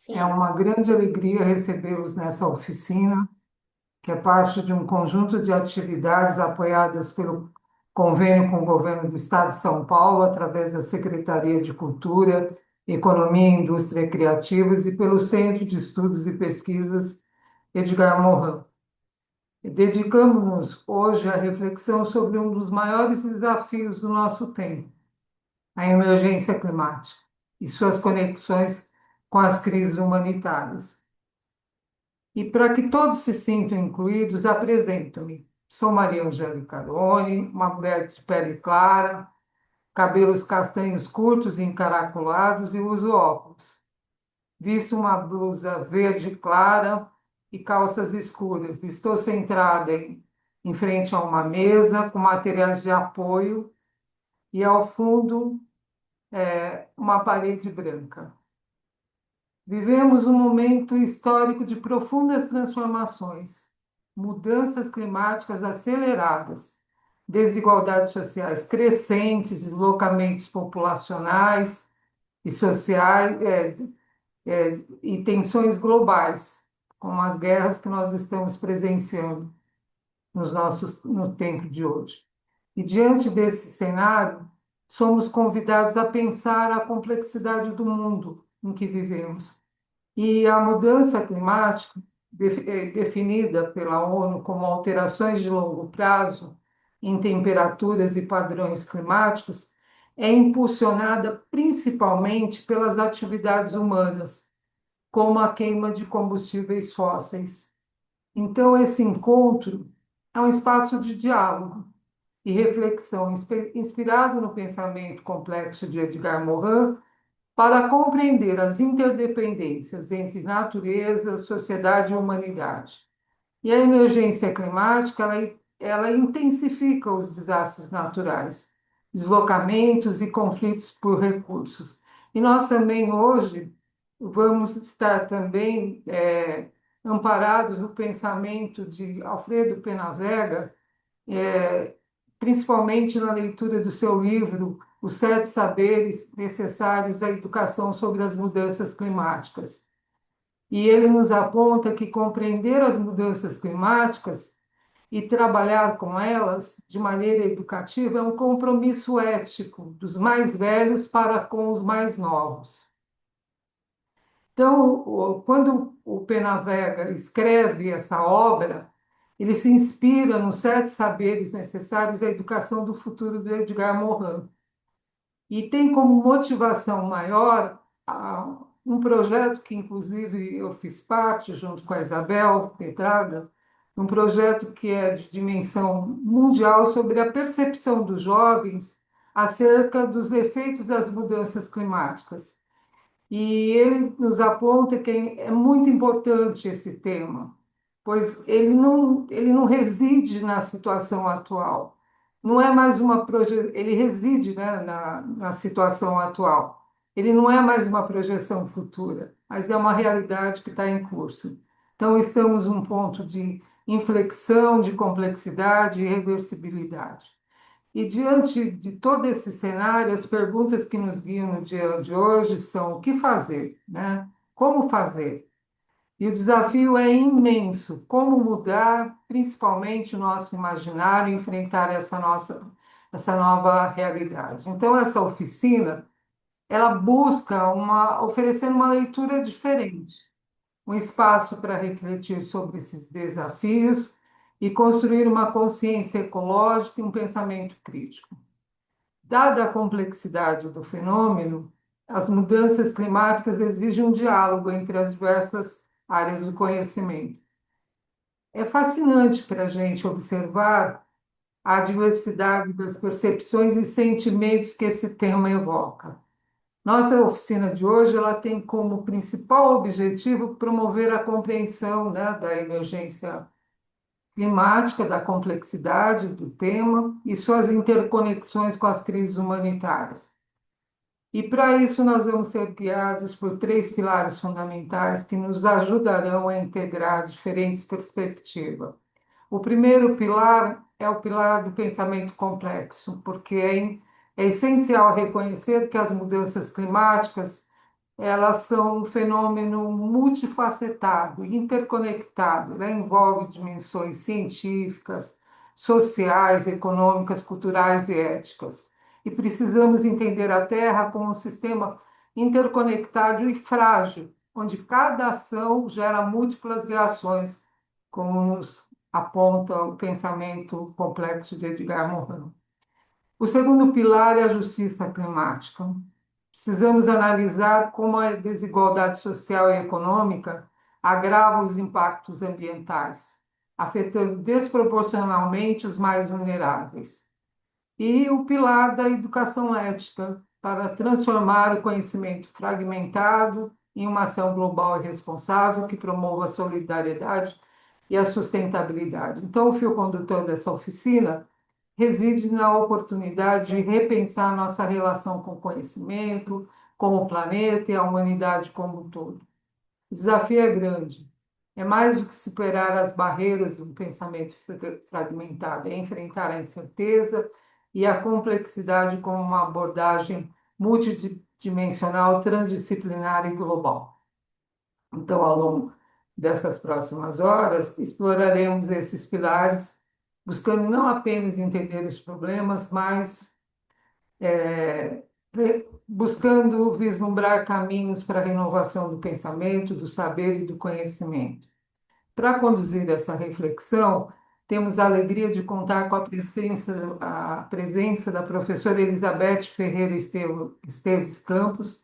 É Sim. uma grande alegria recebê-los nessa oficina, que é parte de um conjunto de atividades apoiadas pelo convênio com o governo do Estado de São Paulo, através da Secretaria de Cultura, Economia e Indústria Criativas e pelo Centro de Estudos e Pesquisas Edgar Morin. Dedicamos-nos hoje à reflexão sobre um dos maiores desafios do nosso tempo, a emergência climática e suas conexões com as crises humanitárias. E para que todos se sintam incluídos, apresento-me. Sou Maria Angélica Aroni, uma mulher de pele clara, cabelos castanhos curtos e encaracolados e uso óculos. Visto uma blusa verde clara e calças escuras. Estou centrada em frente a uma mesa com materiais de apoio e ao fundo uma parede branca. Vivemos um momento histórico de profundas transformações, mudanças climáticas aceleradas, desigualdades sociais crescentes, deslocamentos populacionais e sociais, e tensões globais, como as guerras que nós estamos presenciando no tempo de hoje. E diante desse cenário, somos convidados a pensar a complexidade do mundo em que vivemos. E a mudança climática, definida pela ONU como alterações de longo prazo em temperaturas e padrões climáticos, é impulsionada principalmente pelas atividades humanas, como a queima de combustíveis fósseis. Então, esse encontro é um espaço de diálogo e reflexão inspirado no pensamento complexo de Edgar Morin para compreender as interdependências entre natureza, sociedade e humanidade. E a emergência climática, ela intensifica os desastres naturais, deslocamentos e conflitos por recursos. E nós também hoje vamos estar também amparados no pensamento de Alfredo Penavega, é, principalmente na leitura do seu livro Os Sete Saberes Necessários à Educação sobre as Mudanças Climáticas. E ele nos aponta que compreender as mudanças climáticas e trabalhar com elas de maneira educativa é um compromisso ético dos mais velhos para com os mais novos. Então, quando o Penavega escreve essa obra, ele se inspira nos sete saberes necessários à educação do futuro de Edgar Morin. E tem como motivação maior um projeto que, inclusive, eu fiz parte, junto com a Isabel Pedrada, um projeto que é de dimensão mundial sobre a percepção dos jovens acerca dos efeitos das mudanças climáticas. E ele nos aponta que é muito importante esse tema, pois ele não reside na situação atual. Não é mais ele reside, né, na situação atual. Ele não é mais uma projeção futura, mas é uma realidade que está em curso. Então, estamos num ponto de inflexão, de complexidade e reversibilidade. E diante de todo esse cenário, as perguntas que nos guiam no dia de hoje são: o que fazer, né? Como fazer? E o desafio é imenso. Como mudar, principalmente o nosso imaginário, e enfrentar essa nova realidade? Então, essa oficina, ela busca oferecer uma leitura diferente, um espaço para refletir sobre esses desafios e construir uma consciência ecológica e um pensamento crítico. Dada a complexidade do fenômeno, as mudanças climáticas exigem um diálogo entre as diversas áreas do conhecimento. É fascinante para a gente observar a diversidade das percepções e sentimentos que esse tema evoca. Nossa oficina de hoje ela tem como principal objetivo promover a compreensão, né, da emergência climática, da complexidade do tema e suas interconexões com as crises humanitárias. E para isso nós vamos ser guiados por três pilares fundamentais que nos ajudarão a integrar diferentes perspectivas. O primeiro pilar é o pilar do pensamento complexo, porque é essencial reconhecer que as mudanças climáticas elas são um fenômeno multifacetado, interconectado. Ela envolve dimensões científicas, sociais, econômicas, culturais e éticas. E precisamos entender a Terra como um sistema interconectado e frágil, onde cada ação gera múltiplas reações, como nos aponta o pensamento complexo de Edgar Morin. O segundo pilar é a justiça climática. Precisamos analisar como a desigualdade social e econômica agrava os impactos ambientais, afetando desproporcionalmente os mais vulneráveis. E o pilar da educação ética, para transformar o conhecimento fragmentado em uma ação global e responsável que promova a solidariedade e a sustentabilidade. Então, o fio condutor dessa oficina reside na oportunidade de repensar nossa relação com o conhecimento, com o planeta e a humanidade como um todo. O desafio é grande. É mais do que superar as barreiras do pensamento fragmentado, é enfrentar a incerteza e a complexidade com uma abordagem multidimensional, transdisciplinar e global. Então, ao longo dessas próximas horas, exploraremos esses pilares, buscando não apenas entender os problemas, mas buscando vislumbrar caminhos para a renovação do pensamento, do saber e do conhecimento. Para conduzir essa reflexão, temos a alegria de contar com a presença da professora Elizabeth Ferreira Esteves Campos.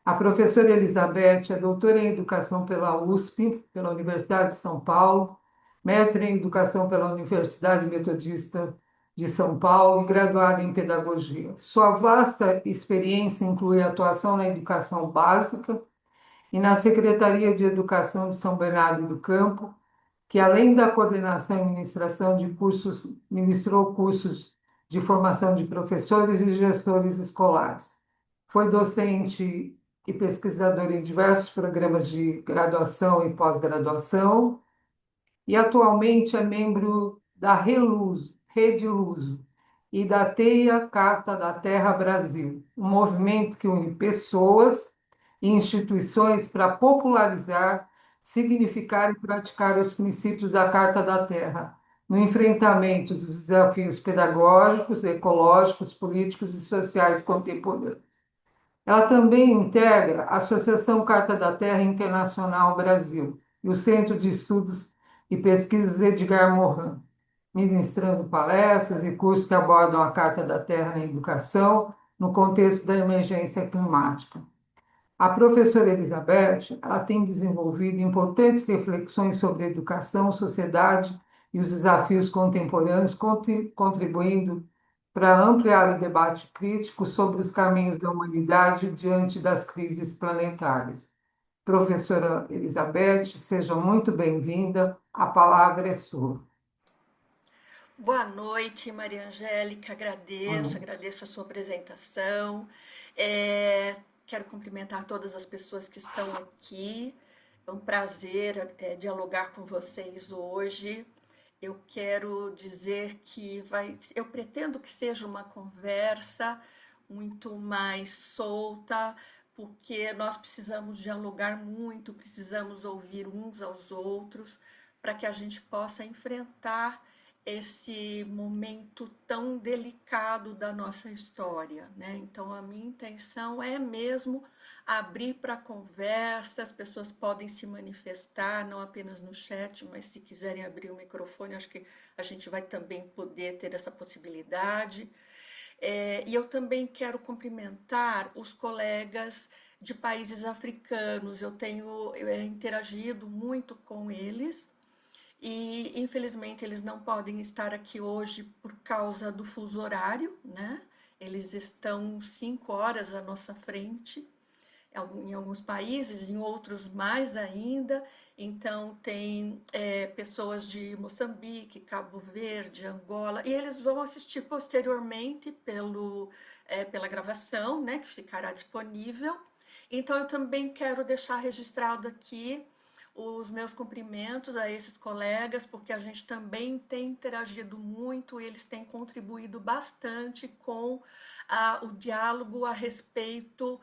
A professora Elizabeth é doutora em Educação pela USP, pela Universidade de São Paulo, mestre em Educação pela Universidade Metodista de São Paulo e graduada em Pedagogia. Sua vasta experiência inclui atuação na educação básica e na Secretaria de Educação de São Bernardo do Campo, que além da coordenação e ministração de cursos, ministrou cursos de formação de professores e gestores escolares. Foi docente e pesquisador em diversos programas de graduação e pós-graduação, e atualmente é membro da Rede Luso e da TEIA Carta da Terra Brasil, um movimento que une pessoas e instituições para popularizar, significar e praticar os princípios da Carta da Terra, no enfrentamento dos desafios pedagógicos, ecológicos, políticos e sociais contemporâneos. Ela também integra a Associação Carta da Terra Internacional Brasil e o Centro de Estudos e Pesquisas Edgar Morin, ministrando palestras e cursos que abordam a Carta da Terra na educação no contexto da emergência climática. A professora Elizabeth, ela tem desenvolvido importantes reflexões sobre educação, sociedade e os desafios contemporâneos, contribuindo para ampliar o debate crítico sobre os caminhos da humanidade diante das crises planetárias. Professora Elizabeth, seja muito bem-vinda. A palavra é sua. Boa noite, Maria Angélica. Boa Agradeço, noite. agradeço a sua apresentação. É, Quero cumprimentar todas as pessoas que estão aqui. É um prazer, dialogar com vocês hoje. Eu quero dizer que eu pretendo que seja uma conversa muito mais solta, porque nós precisamos dialogar muito, precisamos ouvir uns aos outros para que a gente possa enfrentar esse momento tão delicado da nossa história, né? Então a minha intenção é mesmo abrir para conversa, as pessoas podem se manifestar, não apenas no chat, mas se quiserem abrir o microfone, acho que a gente vai também poder ter essa possibilidade. E eu também quero cumprimentar os colegas de países africanos, eu tenho interagido muito com eles e infelizmente eles não podem estar aqui hoje por causa do fuso horário, né? Eles estão 5 horas à nossa frente, em alguns países, em outros mais ainda. Então, tem pessoas de Moçambique, Cabo Verde, Angola, e eles vão assistir posteriormente pela gravação, né, que ficará disponível. Então, eu também quero deixar registrado aqui os meus cumprimentos a esses colegas, porque a gente também tem interagido muito, eles têm contribuído bastante com o diálogo a respeito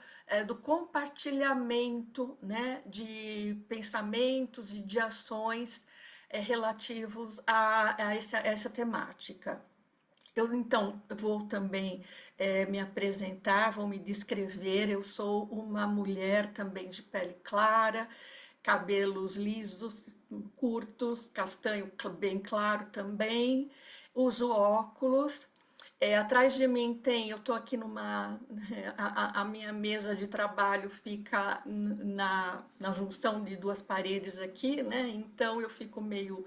do compartilhamento, né, de pensamentos e de ações relativos essa temática. Eu, então, vou também me apresentar, vou me descrever. Eu sou uma mulher também de pele clara, cabelos lisos, curtos, castanho bem claro também, uso óculos. Atrás de mim eu estou aqui a minha mesa de trabalho fica na junção de duas paredes aqui, né? Então eu fico meio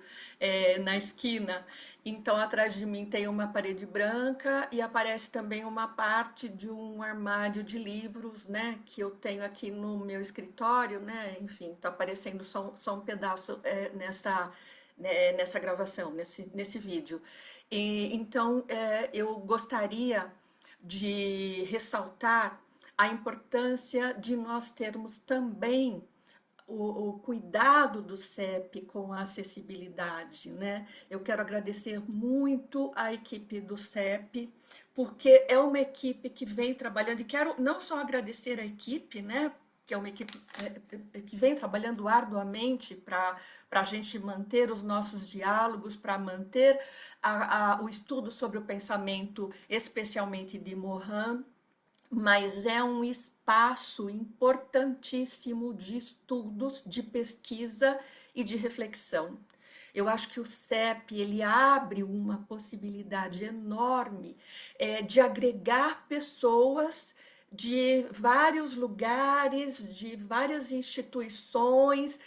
na esquina. Então atrás de mim tem uma parede branca e aparece também uma parte de um armário de livros, né? Que eu tenho aqui no meu escritório, né? Enfim, está aparecendo só um pedaço nessa gravação, nesse vídeo. Então, eu gostaria de ressaltar a importância de nós termos também o cuidado do CEP com a acessibilidade, né? Eu quero agradecer muito à equipe do CEP, porque é uma equipe que vem trabalhando, e quero não só agradecer a equipe, né? Que é uma equipe que vem trabalhando arduamente para a gente manter os nossos diálogos, para manter o estudo sobre o pensamento, especialmente de Morin, mas é um espaço importantíssimo de estudos, de pesquisa e de reflexão. Eu acho que o CEP ele abre uma possibilidade enorme de agregar pessoas de vários lugares, de várias instituições,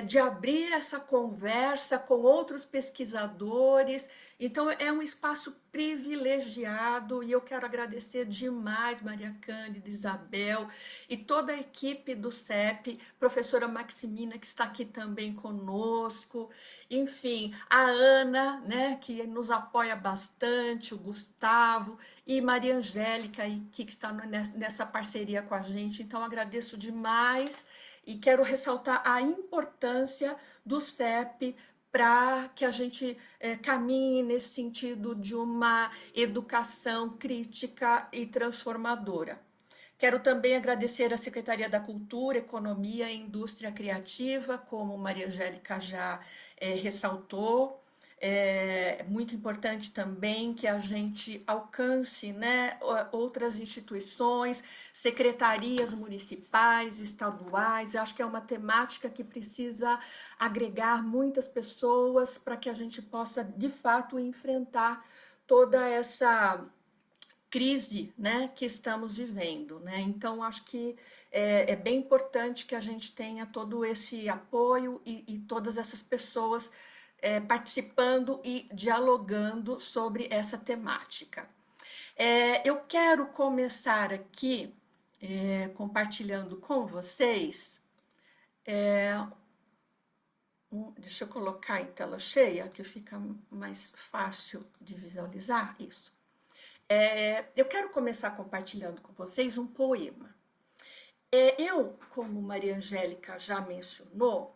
de abrir essa conversa com outros pesquisadores. Então, é um espaço privilegiado e eu quero agradecer demais Maria Cândida, Isabel e toda a equipe do CEP, professora Maximina, que está aqui também conosco, enfim, a Ana, né, que nos apoia bastante, o Gustavo e Maria Angélica, que está nessa parceria com a gente. Então, agradeço demais e quero ressaltar a importância do CEP para que a gente caminhe nesse sentido de uma educação crítica e transformadora. Quero também agradecer à Secretaria da Cultura, Economia e Indústria Criativa, como Maria Angélica já ressaltou. É muito importante também que a gente alcance, né, outras instituições, secretarias municipais, estaduais. Acho que é uma temática que precisa agregar muitas pessoas para que a gente possa, de fato, enfrentar toda essa crise, né, que estamos vivendo, né? Então acho que é bem importante que a gente tenha todo esse apoio e todas essas pessoas participando e dialogando sobre essa temática. Eu quero começar aqui compartilhando com vocês. Deixa eu colocar em tela cheia, que fica mais fácil de visualizar isso. Eu quero começar compartilhando com vocês um poema. Eu, como Maria Angélica já mencionou,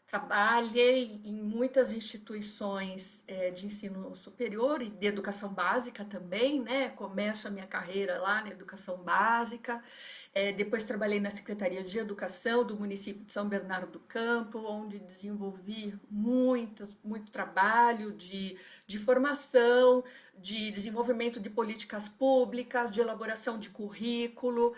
trabalhei em muitas instituições de ensino superior e de educação básica também, né? Começo a minha carreira lá na educação básica, depois trabalhei na Secretaria de Educação do município de São Bernardo do Campo, onde desenvolvi muito trabalho de formação, de desenvolvimento de políticas públicas, de elaboração de currículo.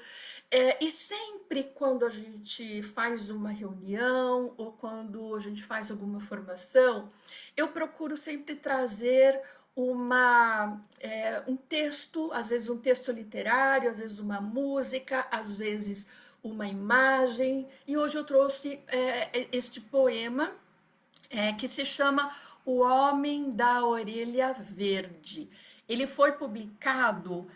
E sempre quando a gente faz uma reunião ou quando a gente faz alguma formação, eu procuro sempre trazer um texto, às vezes um texto literário, às vezes uma música, às vezes uma imagem. E hoje eu trouxe este poema que se chama O Homem da Orelha Verde. Ele foi publicado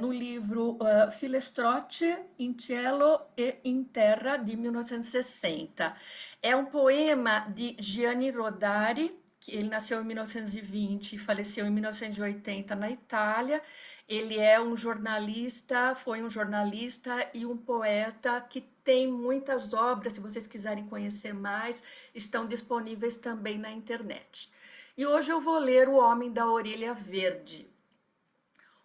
no livro Filastrocche in Cielo e in Terra, de 1960. É um poema de Gianni Rodari, que ele nasceu em 1920 e faleceu em 1980 na Itália. Ele é um jornalista, foi um jornalista e um poeta que tem muitas obras, se vocês quiserem conhecer mais, estão disponíveis também na internet. E hoje eu vou ler O Homem da Orelha Verde.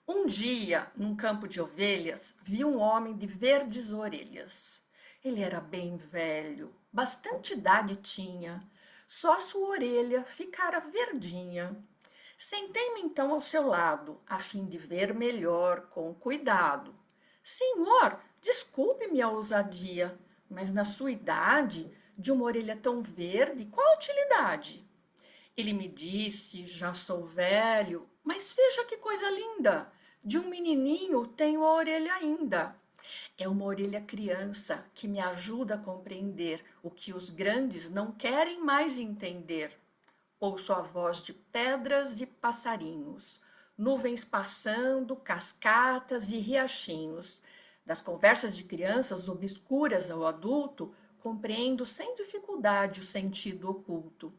Um dia, num campo de ovelhas, vi um homem de verdes orelhas. Ele era bem velho, bastante idade tinha, só sua orelha ficara verdinha. Sentei-me então ao seu lado, a fim de ver melhor, com cuidado. Senhor, desculpe-me a ousadia, mas na sua idade, de uma orelha tão verde, qual a utilidade? Ele me disse: já sou velho, mas veja que coisa linda! De um menininho tenho a orelha ainda. É uma orelha criança que me ajuda a compreender o que os grandes não querem mais entender. Ouço a voz de pedras e passarinhos, nuvens passando, cascatas e riachinhos. Das conversas de crianças obscuras ao adulto, compreendo sem dificuldade o sentido oculto.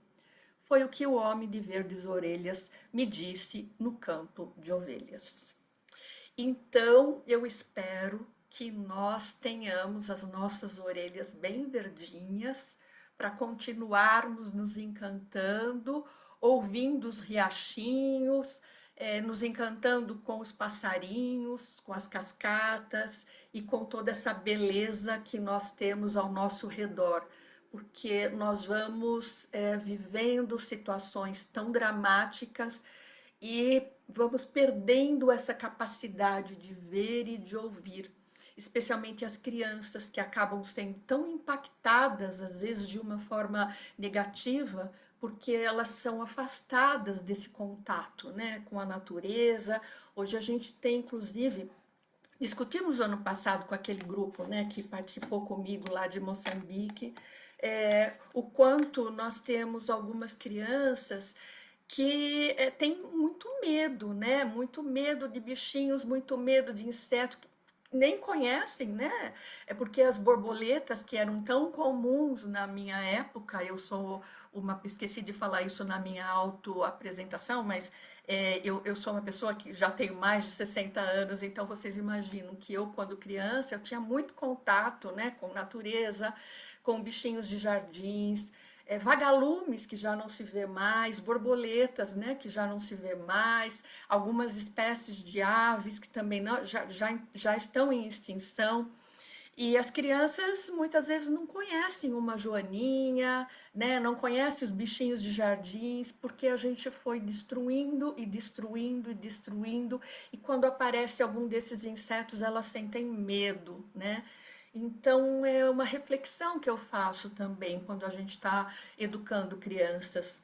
Foi o que o homem de verdes orelhas me disse no campo de ovelhas. Então, eu espero que nós tenhamos as nossas orelhas bem verdinhas para continuarmos nos encantando, ouvindo os riachinhos, nos encantando com os passarinhos, com as cascatas e com toda essa beleza que nós temos ao nosso redor, porque nós vamos vivendo situações tão dramáticas e vamos perdendo essa capacidade de ver e de ouvir, especialmente as crianças que acabam sendo tão impactadas, às vezes de uma forma negativa, porque elas são afastadas desse contato, né, com a natureza. Hoje a gente tem, inclusive, discutimos ano passado com aquele grupo, né, que participou comigo lá de Moçambique, o quanto nós temos algumas crianças que têm muito medo, né? Muito medo de bichinhos, muito medo de insetos, que nem conhecem, né? É porque as borboletas que eram tão comuns na minha época, eu sou uma, esqueci de falar isso na minha autoapresentação, mas eu sou uma pessoa que já tenho mais de 60 anos, então vocês imaginam que eu, quando criança, eu tinha muito contato, né, com natureza, com bichinhos de jardins, vagalumes que já não se vê mais, borboletas, né, que já não se vê mais, algumas espécies de aves que também não, já estão em extinção. E as crianças muitas vezes não conhecem uma joaninha, né? Não conhecem os bichinhos de jardins, porque a gente foi destruindo e destruindo e destruindo, e quando aparece algum desses insetos, elas sentem medo, né? Então é uma reflexão que eu faço também quando a gente está educando crianças.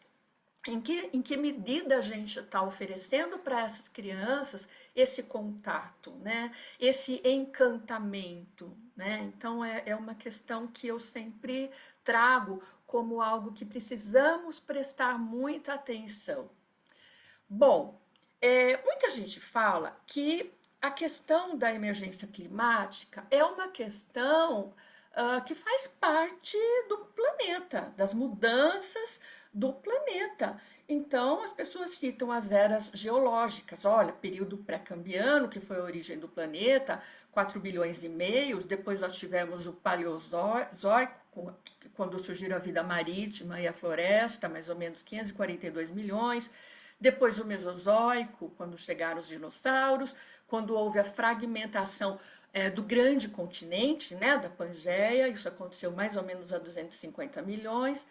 Em que medida a gente está oferecendo para essas crianças esse contato, né? Esse encantamento, né? Então é uma questão que eu sempre trago como algo que precisamos prestar muita atenção. Bom, muita gente fala que a questão da emergência climática é uma questão que faz parte do planeta, das mudanças do planeta. Então, as pessoas citam as eras geológicas. Olha, período pré-cambriano, que foi a origem do planeta, 4 bilhões e meio. Depois nós tivemos o Paleozoico, quando surgiu a vida marítima e a floresta, mais ou menos 542 milhões. Depois o Mesozoico, quando chegaram os dinossauros, quando houve a fragmentação do grande continente, né, da Pangeia, isso aconteceu mais ou menos há 250 milhões,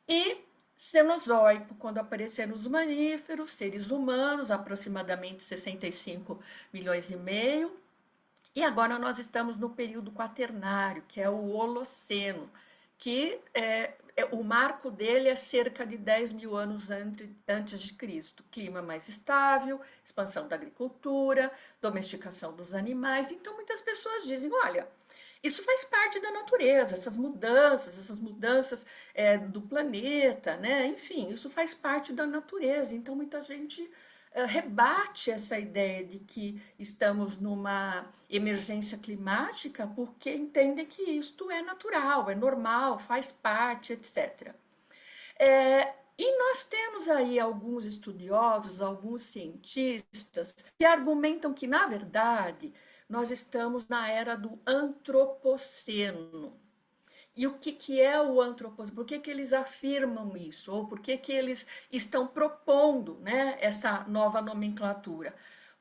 e Cenozoico, quando apareceram os mamíferos, seres humanos, aproximadamente 65 milhões e meio, e agora nós estamos no período quaternário, que é o Holoceno, que o marco dele é cerca de 10 mil anos antes de Cristo. Clima mais estável, expansão da agricultura, domesticação dos animais. Então, muitas pessoas dizem: olha, isso faz parte da natureza, essas mudanças do planeta, né? Enfim, isso faz parte da natureza. Então, muita gente rebate essa ideia de que estamos numa emergência climática porque entendem que isto é natural, é normal, faz parte, etc. E nós temos aí alguns estudiosos, alguns cientistas que argumentam que, na verdade, nós estamos na era do antropoceno. E o que é o antropoceno? Por que eles afirmam isso? Ou por que eles estão propondo, né, essa nova nomenclatura?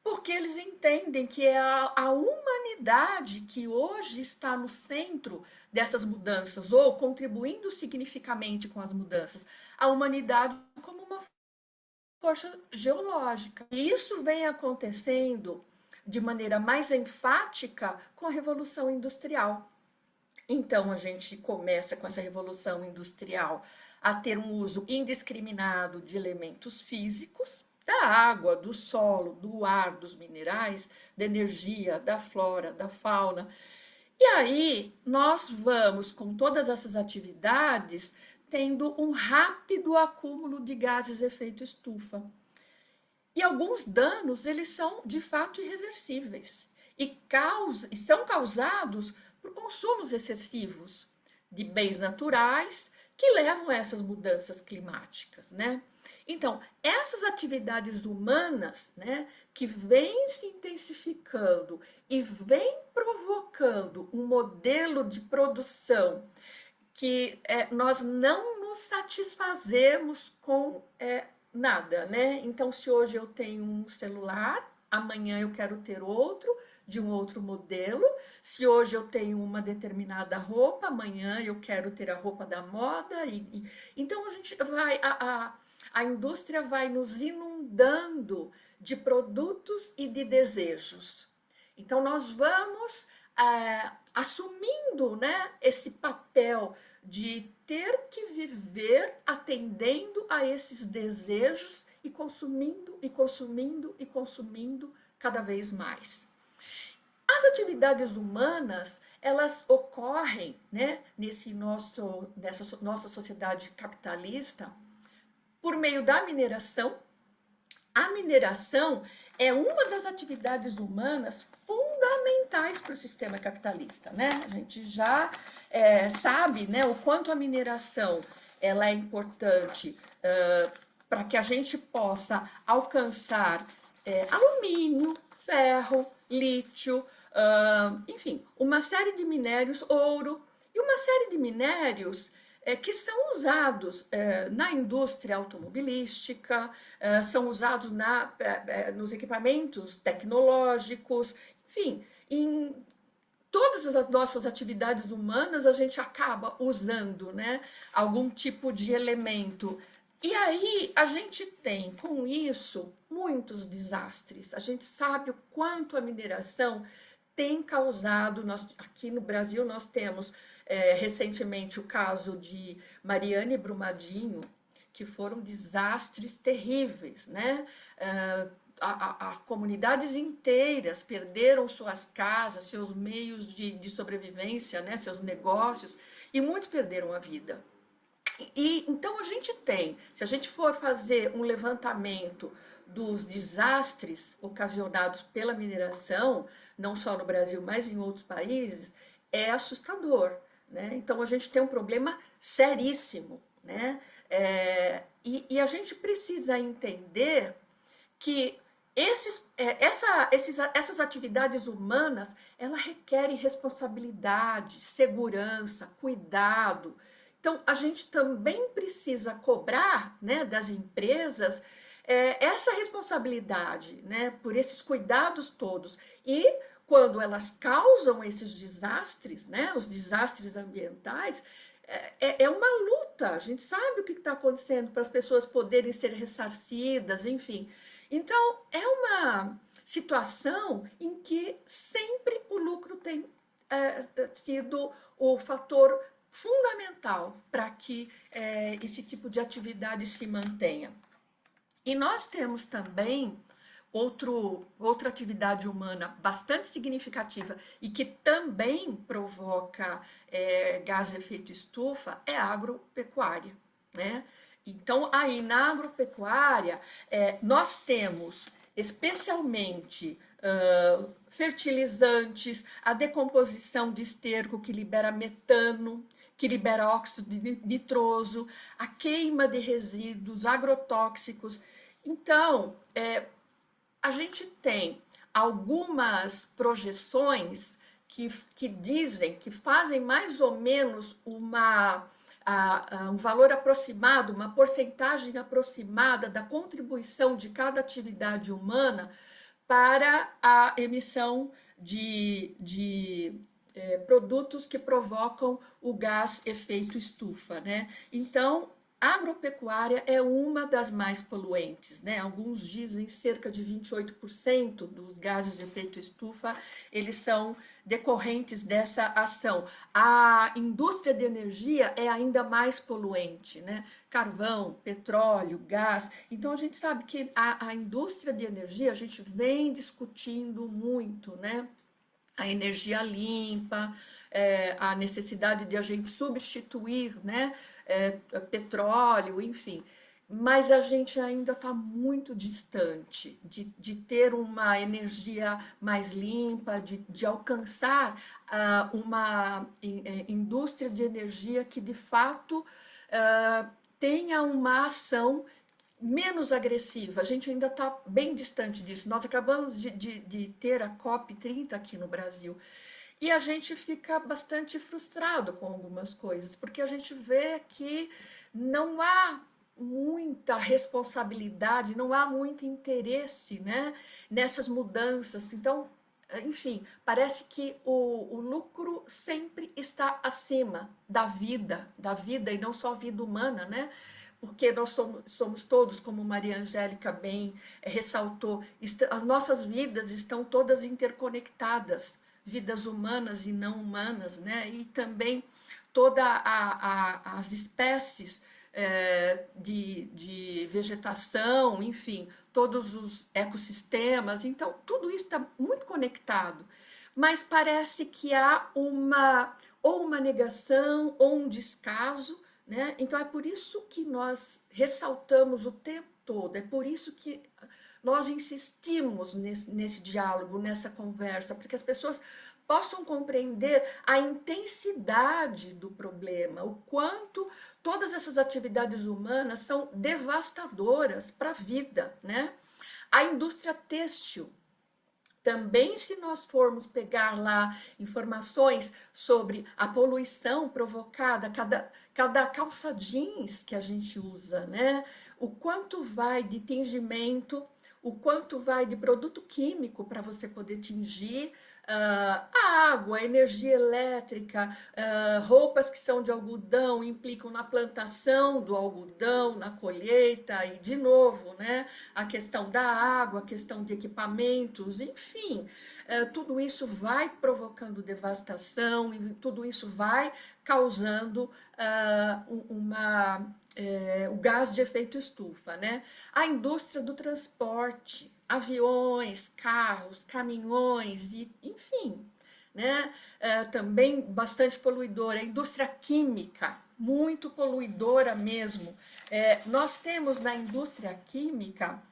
porque eles entendem que é a humanidade que hoje está no centro dessas mudanças, ou contribuindo significativamente com as mudanças. A humanidade como uma força geológica. E isso vem acontecendo de maneira mais enfática com a Revolução Industrial. Então, a gente começa com essa Revolução Industrial a ter um uso indiscriminado de elementos físicos, da água, do solo, do ar, dos minerais, da energia, da flora, da fauna. E aí, nós vamos, com todas essas atividades, tendo um rápido acúmulo de gases de efeito estufa. E alguns danos, eles são de fato irreversíveis e são causados por consumos excessivos de bens naturais que levam a essas mudanças climáticas, né? Então, essas atividades humanas, né, que vêm se intensificando e vêm provocando um modelo de produção que nós não nos satisfazemos com nada, né? Então, se hoje eu tenho um celular, amanhã eu quero ter outro, de um outro modelo. Se hoje eu tenho uma determinada roupa, amanhã eu quero ter a roupa da moda. Então, a gente vai, a indústria vai nos inundando de produtos e de desejos. Então, nós vamos assumindo, né, esse papel de ter que viver atendendo a esses desejos e consumindo e consumindo e consumindo cada vez mais. As atividades humanas, elas ocorrem, né, nessa nossa sociedade capitalista por meio da mineração. A mineração é uma das atividades humanas fundamentais para o sistema capitalista, né? A gente já sabe, né, o quanto a mineração ela é importante para que a gente possa alcançar alumínio, ferro, lítio, enfim, uma série de minérios, ouro e uma série de minérios que são usados na indústria automobilística, são usados nos equipamentos tecnológicos, enfim, em todas as nossas atividades humanas a gente acaba usando, né, algum tipo de elemento. E aí a gente tem com isso muitos desastres. A gente sabe o quanto a mineração tem causado. Aqui no Brasil nós temos recentemente o caso de Mariana e Brumadinho, que foram desastres terríveis, né? Comunidades inteiras perderam suas casas, seus meios de sobrevivência, né? Seus negócios, e muitos perderam a vida. E então a gente tem, se a gente for fazer um levantamento dos desastres ocasionados pela mineração, não só no Brasil, mas em outros países, é assustador, né? Então a gente tem um problema seríssimo, né? E a gente precisa entender que essas atividades humanas, elas requerem responsabilidade, segurança, cuidado. Então, a gente também precisa cobrar, né, das empresas essa responsabilidade, né, por esses cuidados todos. E quando elas causam esses desastres, né, os desastres ambientais, é uma luta. A gente sabe o que está acontecendo para as pessoas poderem ser ressarcidas, enfim. Então, é uma situação em que sempre o lucro tem sido o fator fundamental para que esse tipo de atividade se mantenha. E nós temos também outra atividade humana bastante significativa e que também provoca gás de efeito estufa é a agropecuária, né? Então, aí na agropecuária, nós temos especialmente fertilizantes, a decomposição de esterco que libera metano, que libera óxido nitroso, a queima de resíduos agrotóxicos. Então, a gente tem algumas projeções que dizem, que fazem mais ou menos um valor aproximado, uma porcentagem aproximada da contribuição de cada atividade humana para a emissão produtos que provocam o gás efeito estufa, né? Então, a agropecuária é uma das mais poluentes, né? Alguns dizem cerca de 28% dos gases de efeito estufa, eles são decorrentes dessa ação. A indústria de energia é ainda mais poluente, né? Carvão, petróleo, gás. Então a gente sabe que a indústria de energia, a gente vem discutindo muito, né? A energia limpa, a necessidade de a gente substituir, né, petróleo, enfim. Mas a gente ainda está muito distante de ter uma energia mais limpa, de alcançar uma indústria de energia que de fato tenha uma ação menos agressiva. A gente ainda está bem distante disso. Nós acabamos de ter a COP30 aqui no Brasil. E a gente fica bastante frustrado com algumas coisas, porque a gente vê que não há muita responsabilidade, não há muito interesse, né, nessas mudanças. Então, enfim, parece que o lucro sempre está acima da vida e não só a vida humana, né? Porque nós somos todos, como Maria Angélica bem ressaltou, as nossas vidas estão todas interconectadas, vidas humanas e não humanas, né? E também todas as espécies de vegetação, enfim, todos os ecossistemas. Então, tudo isso está muito conectado. Mas parece que há ou uma negação ou um descaso, né? Então é por isso que nós ressaltamos o tempo todo, é por isso que nós insistimos nesse diálogo, nessa conversa, porque as pessoas possam compreender a intensidade do problema, o quanto todas essas atividades humanas são devastadoras para a vida, né? A indústria têxtil também, se nós formos pegar lá informações sobre a poluição provocada, cada calça jeans que a gente usa, né? O quanto vai de tingimento, o quanto vai de produto químico para você poder tingir a água, a energia elétrica, roupas que são de algodão implicam na plantação do algodão, na colheita e de novo, né? A questão da água, a questão de equipamentos, enfim, tudo isso vai provocando devastação e tudo isso vai causando o gás de efeito estufa, né? A indústria do transporte, aviões, carros, caminhões, e, enfim, né? Também bastante poluidora. A indústria química, muito poluidora mesmo. Nós temos na indústria química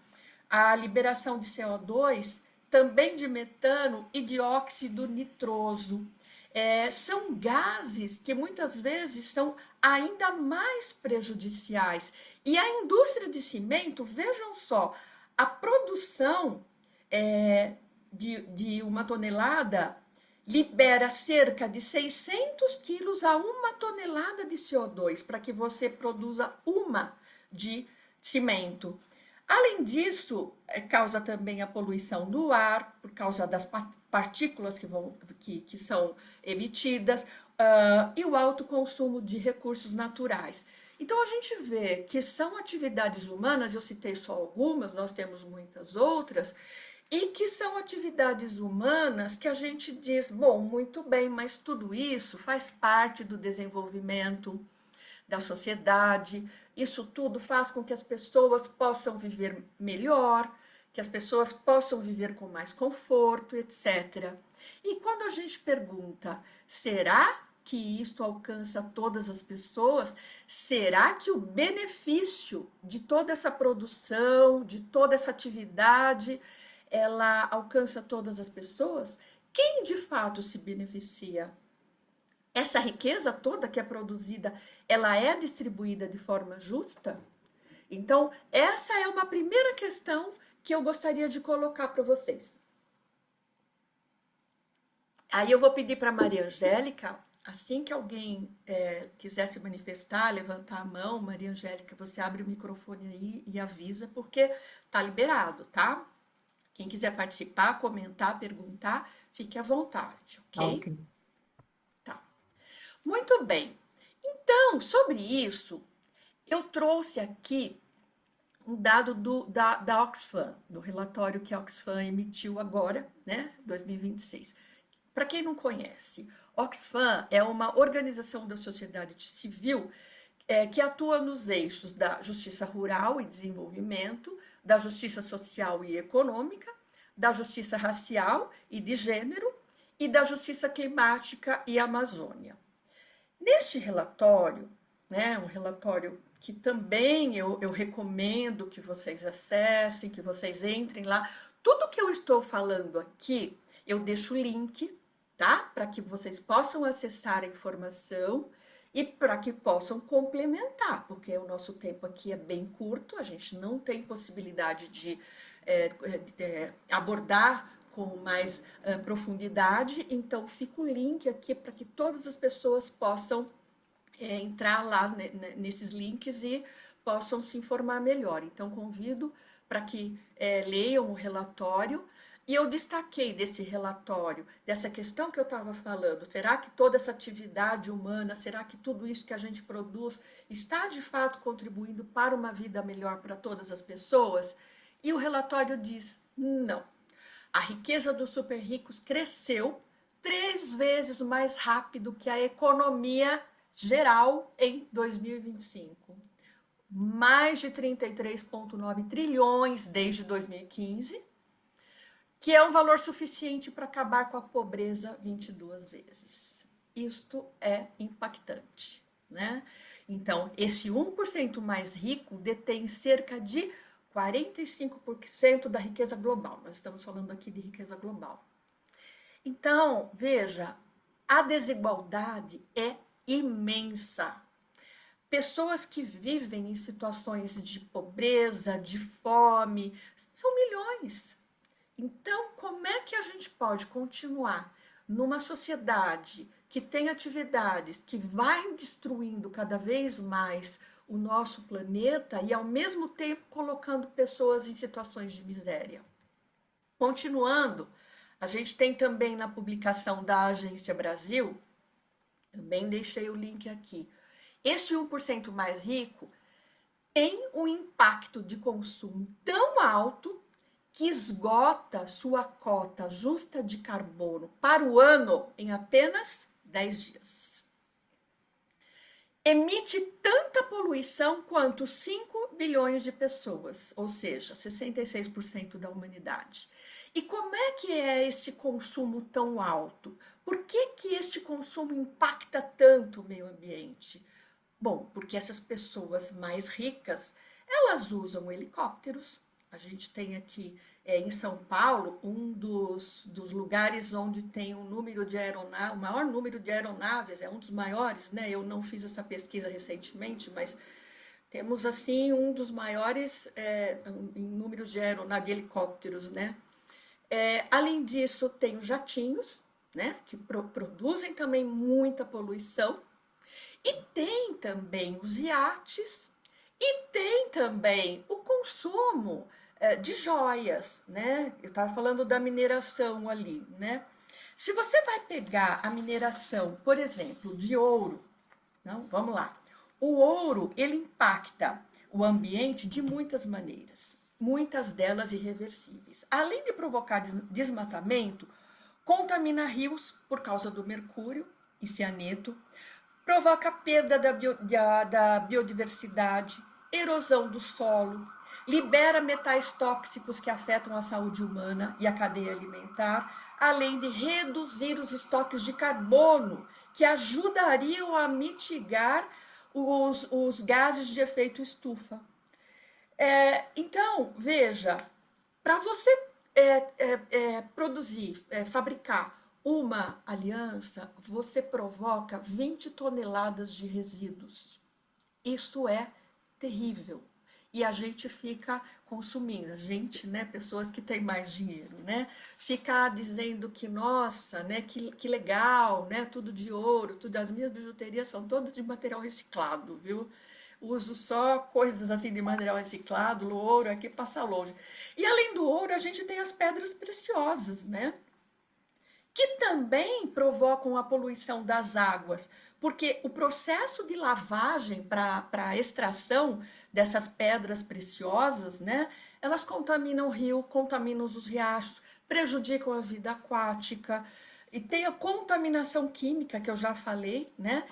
a liberação de CO2, também de metano e dióxido nitroso. São gases que muitas vezes são ainda mais prejudiciais. E a indústria de cimento, vejam só, a produção de uma tonelada libera cerca de 600 quilos a uma tonelada de CO2 para que você produza uma de cimento. Além disso, causa também a poluição do ar, por causa das partículas que são emitidas, e o alto consumo de recursos naturais. Então, a gente vê que são atividades humanas, eu citei só algumas, nós temos muitas outras, e que são atividades humanas que a gente diz, bom, muito bem, mas tudo isso faz parte do desenvolvimento da sociedade. Isso tudo faz com que as pessoas possam viver melhor, que as pessoas possam viver com mais conforto, etc. E quando a gente pergunta, será que isto alcança todas as pessoas? Será que o benefício de toda essa produção, de toda essa atividade, ela alcança todas as pessoas? Quem de fato se beneficia? Essa riqueza toda que é produzida, ela é distribuída de forma justa? Então, essa é uma primeira questão que eu gostaria de colocar para vocês. Aí eu vou pedir para Maria Angélica, assim que alguém quiser se manifestar, levantar a mão, Maria Angélica, você abre o microfone aí e avisa, porque tá liberado, tá? Quem quiser participar, comentar, perguntar, fique à vontade, Ok. ok? Tá. Muito bem. Então, sobre isso, eu trouxe aqui um dado da Oxfam, do relatório que a Oxfam emitiu agora, né, 2026. Para quem não conhece, Oxfam é uma organização da sociedade civil que atua nos eixos da justiça rural e desenvolvimento, da justiça social e econômica, da justiça racial e de gênero e da justiça climática e Amazônia. Neste relatório, né, um relatório que também eu recomendo que vocês acessem, que vocês entrem lá. Tudo que eu estou falando aqui, eu deixo o link, tá? Para que vocês possam acessar a informação e para que possam complementar, porque o nosso tempo aqui é bem curto, a gente não tem possibilidade de abordar com mais profundidade, então fica o link aqui para que todas as pessoas possam entrar lá nesses links e possam se informar melhor. Então, convido para que leiam o relatório. E eu destaquei desse relatório, dessa questão que eu estava falando: será que toda essa atividade humana, será que tudo isso que a gente produz está de fato contribuindo para uma vida melhor para todas as pessoas? E o relatório diz: não. A riqueza dos super ricos cresceu 3 vezes mais rápido que a economia geral em 2025. Mais de 33,9 trilhões desde 2015, que é um valor suficiente para acabar com a pobreza 22 vezes. Isto é impactante, né? Então, esse 1% mais rico detém cerca de 45% da riqueza global. Nós estamos falando aqui de riqueza global. Então, veja, a desigualdade é imensa. Pessoas que vivem em situações de pobreza, de fome, são milhões. Então, como é que a gente pode continuar numa sociedade que tem atividades que vai destruindo cada vez mais o nosso planeta e, ao mesmo tempo, colocando pessoas em situações de miséria? Continuando, a gente tem também na publicação da Agência Brasil, também deixei o link aqui. Esse 1% mais rico tem um impacto de consumo tão alto que esgota sua cota justa de carbono para o ano em apenas 10 dias. Emite tanta poluição quanto 5 bilhões de pessoas, ou seja, 66% da humanidade. E como é que é este consumo tão alto? Por que este consumo impacta tanto o meio ambiente? Bom, porque essas pessoas mais ricas, elas usam helicópteros. A gente tem aqui em São Paulo um dos lugares onde tem um número de aeronaves, o maior número de aeronaves, é um dos maiores, né? Eu não fiz essa pesquisa recentemente, mas temos assim um dos maiores em números de aeronaves, de helicópteros, né? Além disso, tem os jatinhos, né? Que produzem também muita poluição. E tem também os iates e tem também o consumo de joias, né? Eu estava falando da mineração ali, né? Se você vai pegar a mineração, por exemplo, de ouro, não? Vamos lá. O ouro, ele impacta o ambiente de muitas maneiras, muitas delas irreversíveis. Além de provocar desmatamento, contamina rios por causa do mercúrio e cianeto, provoca perda da biodiversidade, erosão do solo, libera metais tóxicos que afetam a saúde humana e a cadeia alimentar, além de reduzir os estoques de carbono, que ajudariam a mitigar os gases de efeito estufa. Então, veja, para você produzir, fabricar uma aliança, você provoca 20 toneladas de resíduos. Isso é terrível. E a gente fica consumindo, a gente, né, pessoas que têm mais dinheiro, né, ficar dizendo que, nossa, né, que legal, né, tudo de ouro, tudo, as minhas bijuterias são todas de material reciclado, viu? uso só coisas assim de material reciclado, o ouro aqui passa longe. E além do ouro, a gente tem as pedras preciosas, né? Que também provocam a poluição das águas, porque o processo de lavagem para a extração dessas pedras preciosas, né, elas contaminam o rio, contaminam os riachos, prejudicam a vida aquática, e tem a contaminação química que eu já falei, né?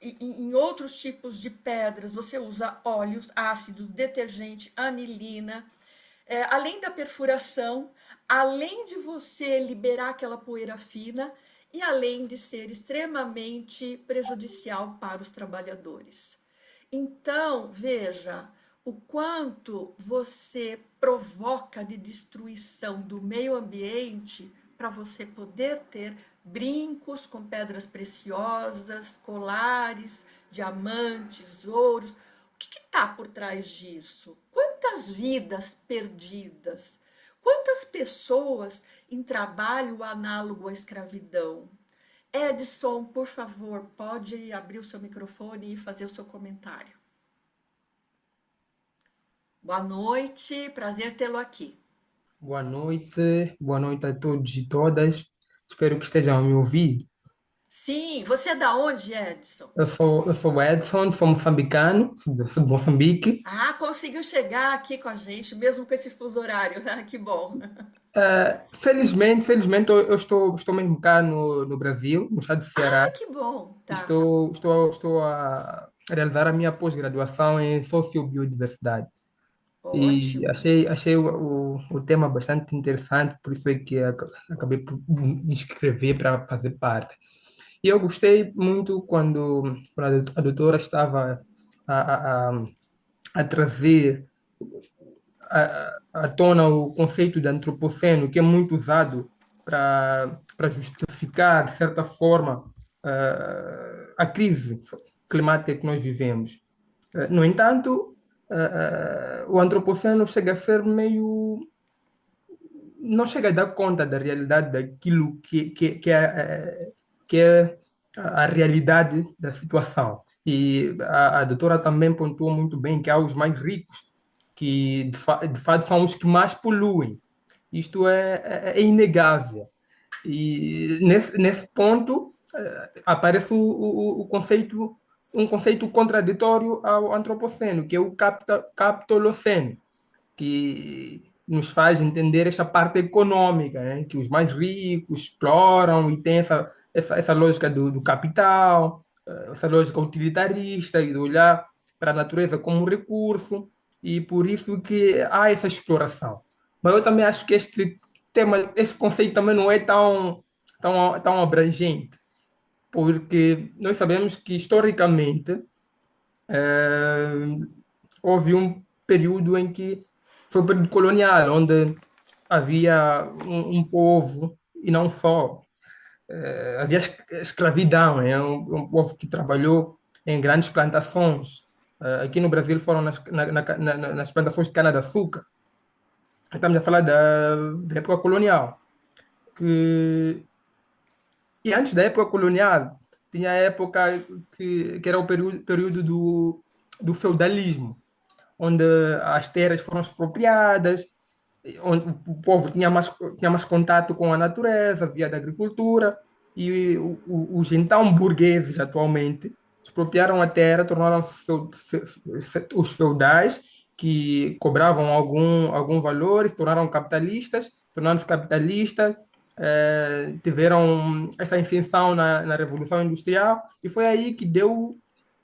Em outros tipos de pedras, você usa óleos, ácidos, detergente, anilina, além da perfuração, além de você liberar aquela poeira fina e além de ser extremamente prejudicial para os trabalhadores. Então, veja o quanto você provoca de destruição do meio ambiente para você poder ter brincos com pedras preciosas, colares, diamantes, ouros. O que está por trás disso? Quantas vidas perdidas? Quantas pessoas em trabalho análogo à escravidão? Edson, por favor, pode abrir o seu microfone e fazer o seu comentário. Boa noite, prazer tê-lo aqui. Boa noite a todos e todas. Espero que estejam a me ouvir. Sim, você é da onde, Edson? Eu sou o Edson, sou moçambicano, sou de Moçambique. Ah, conseguiu chegar aqui com a gente, mesmo com esse fuso horário. Que bom. Felizmente eu estou mesmo cá no Brasil, no estado do Ceará. Ah, que bom. Tá. Estou a realizar a minha pós-graduação em Sociobiodiversidade. E Ótimo. achei o tema bastante interessante, por isso é que acabei por me inscrever para fazer parte. E eu gostei muito quando a doutora estava a, a, a, a trazer à tona o conceito de antropoceno, que é muito usado para justificar, de certa forma, a crise climática que nós vivemos. No entanto, o antropoceno chega a ser meio. Não chega a dar conta da realidade daquilo que é a realidade da situação. E a doutora também pontuou muito bem que há os mais ricos, que de fato são os que mais poluem. Isto é inegável. E nesse ponto aparece o conceito, um conceito contraditório ao antropoceno, que é o capitoloceno, que nos faz entender essa parte econômica, né? Que os mais ricos exploram e tem essa lógica do capital, essa lógica utilitarista e de olhar para a natureza como um recurso, e por isso que há essa exploração. Mas eu também acho que este tema, esse conceito também não é tão abrangente, porque nós sabemos que historicamente eh, houve um período em que foi o período colonial, onde havia um povo, e não só, havia escravidão, é um povo que trabalhou em grandes plantações. Aqui no Brasil foram nas plantações de cana-de-açúcar. Estamos a falar da época colonial. Que, e antes da época colonial, tinha a época que era o período do feudalismo, onde as terras foram expropriadas, onde o povo tinha mais contato com a natureza, via da agricultura, e os então burgueses atualmente expropriaram a terra, tornaram-se os feudais, que cobravam algum valor, se tornaram capitalistas, tornaram-se capitalistas, tiveram essa ascensão na Revolução Industrial, e foi aí que deu o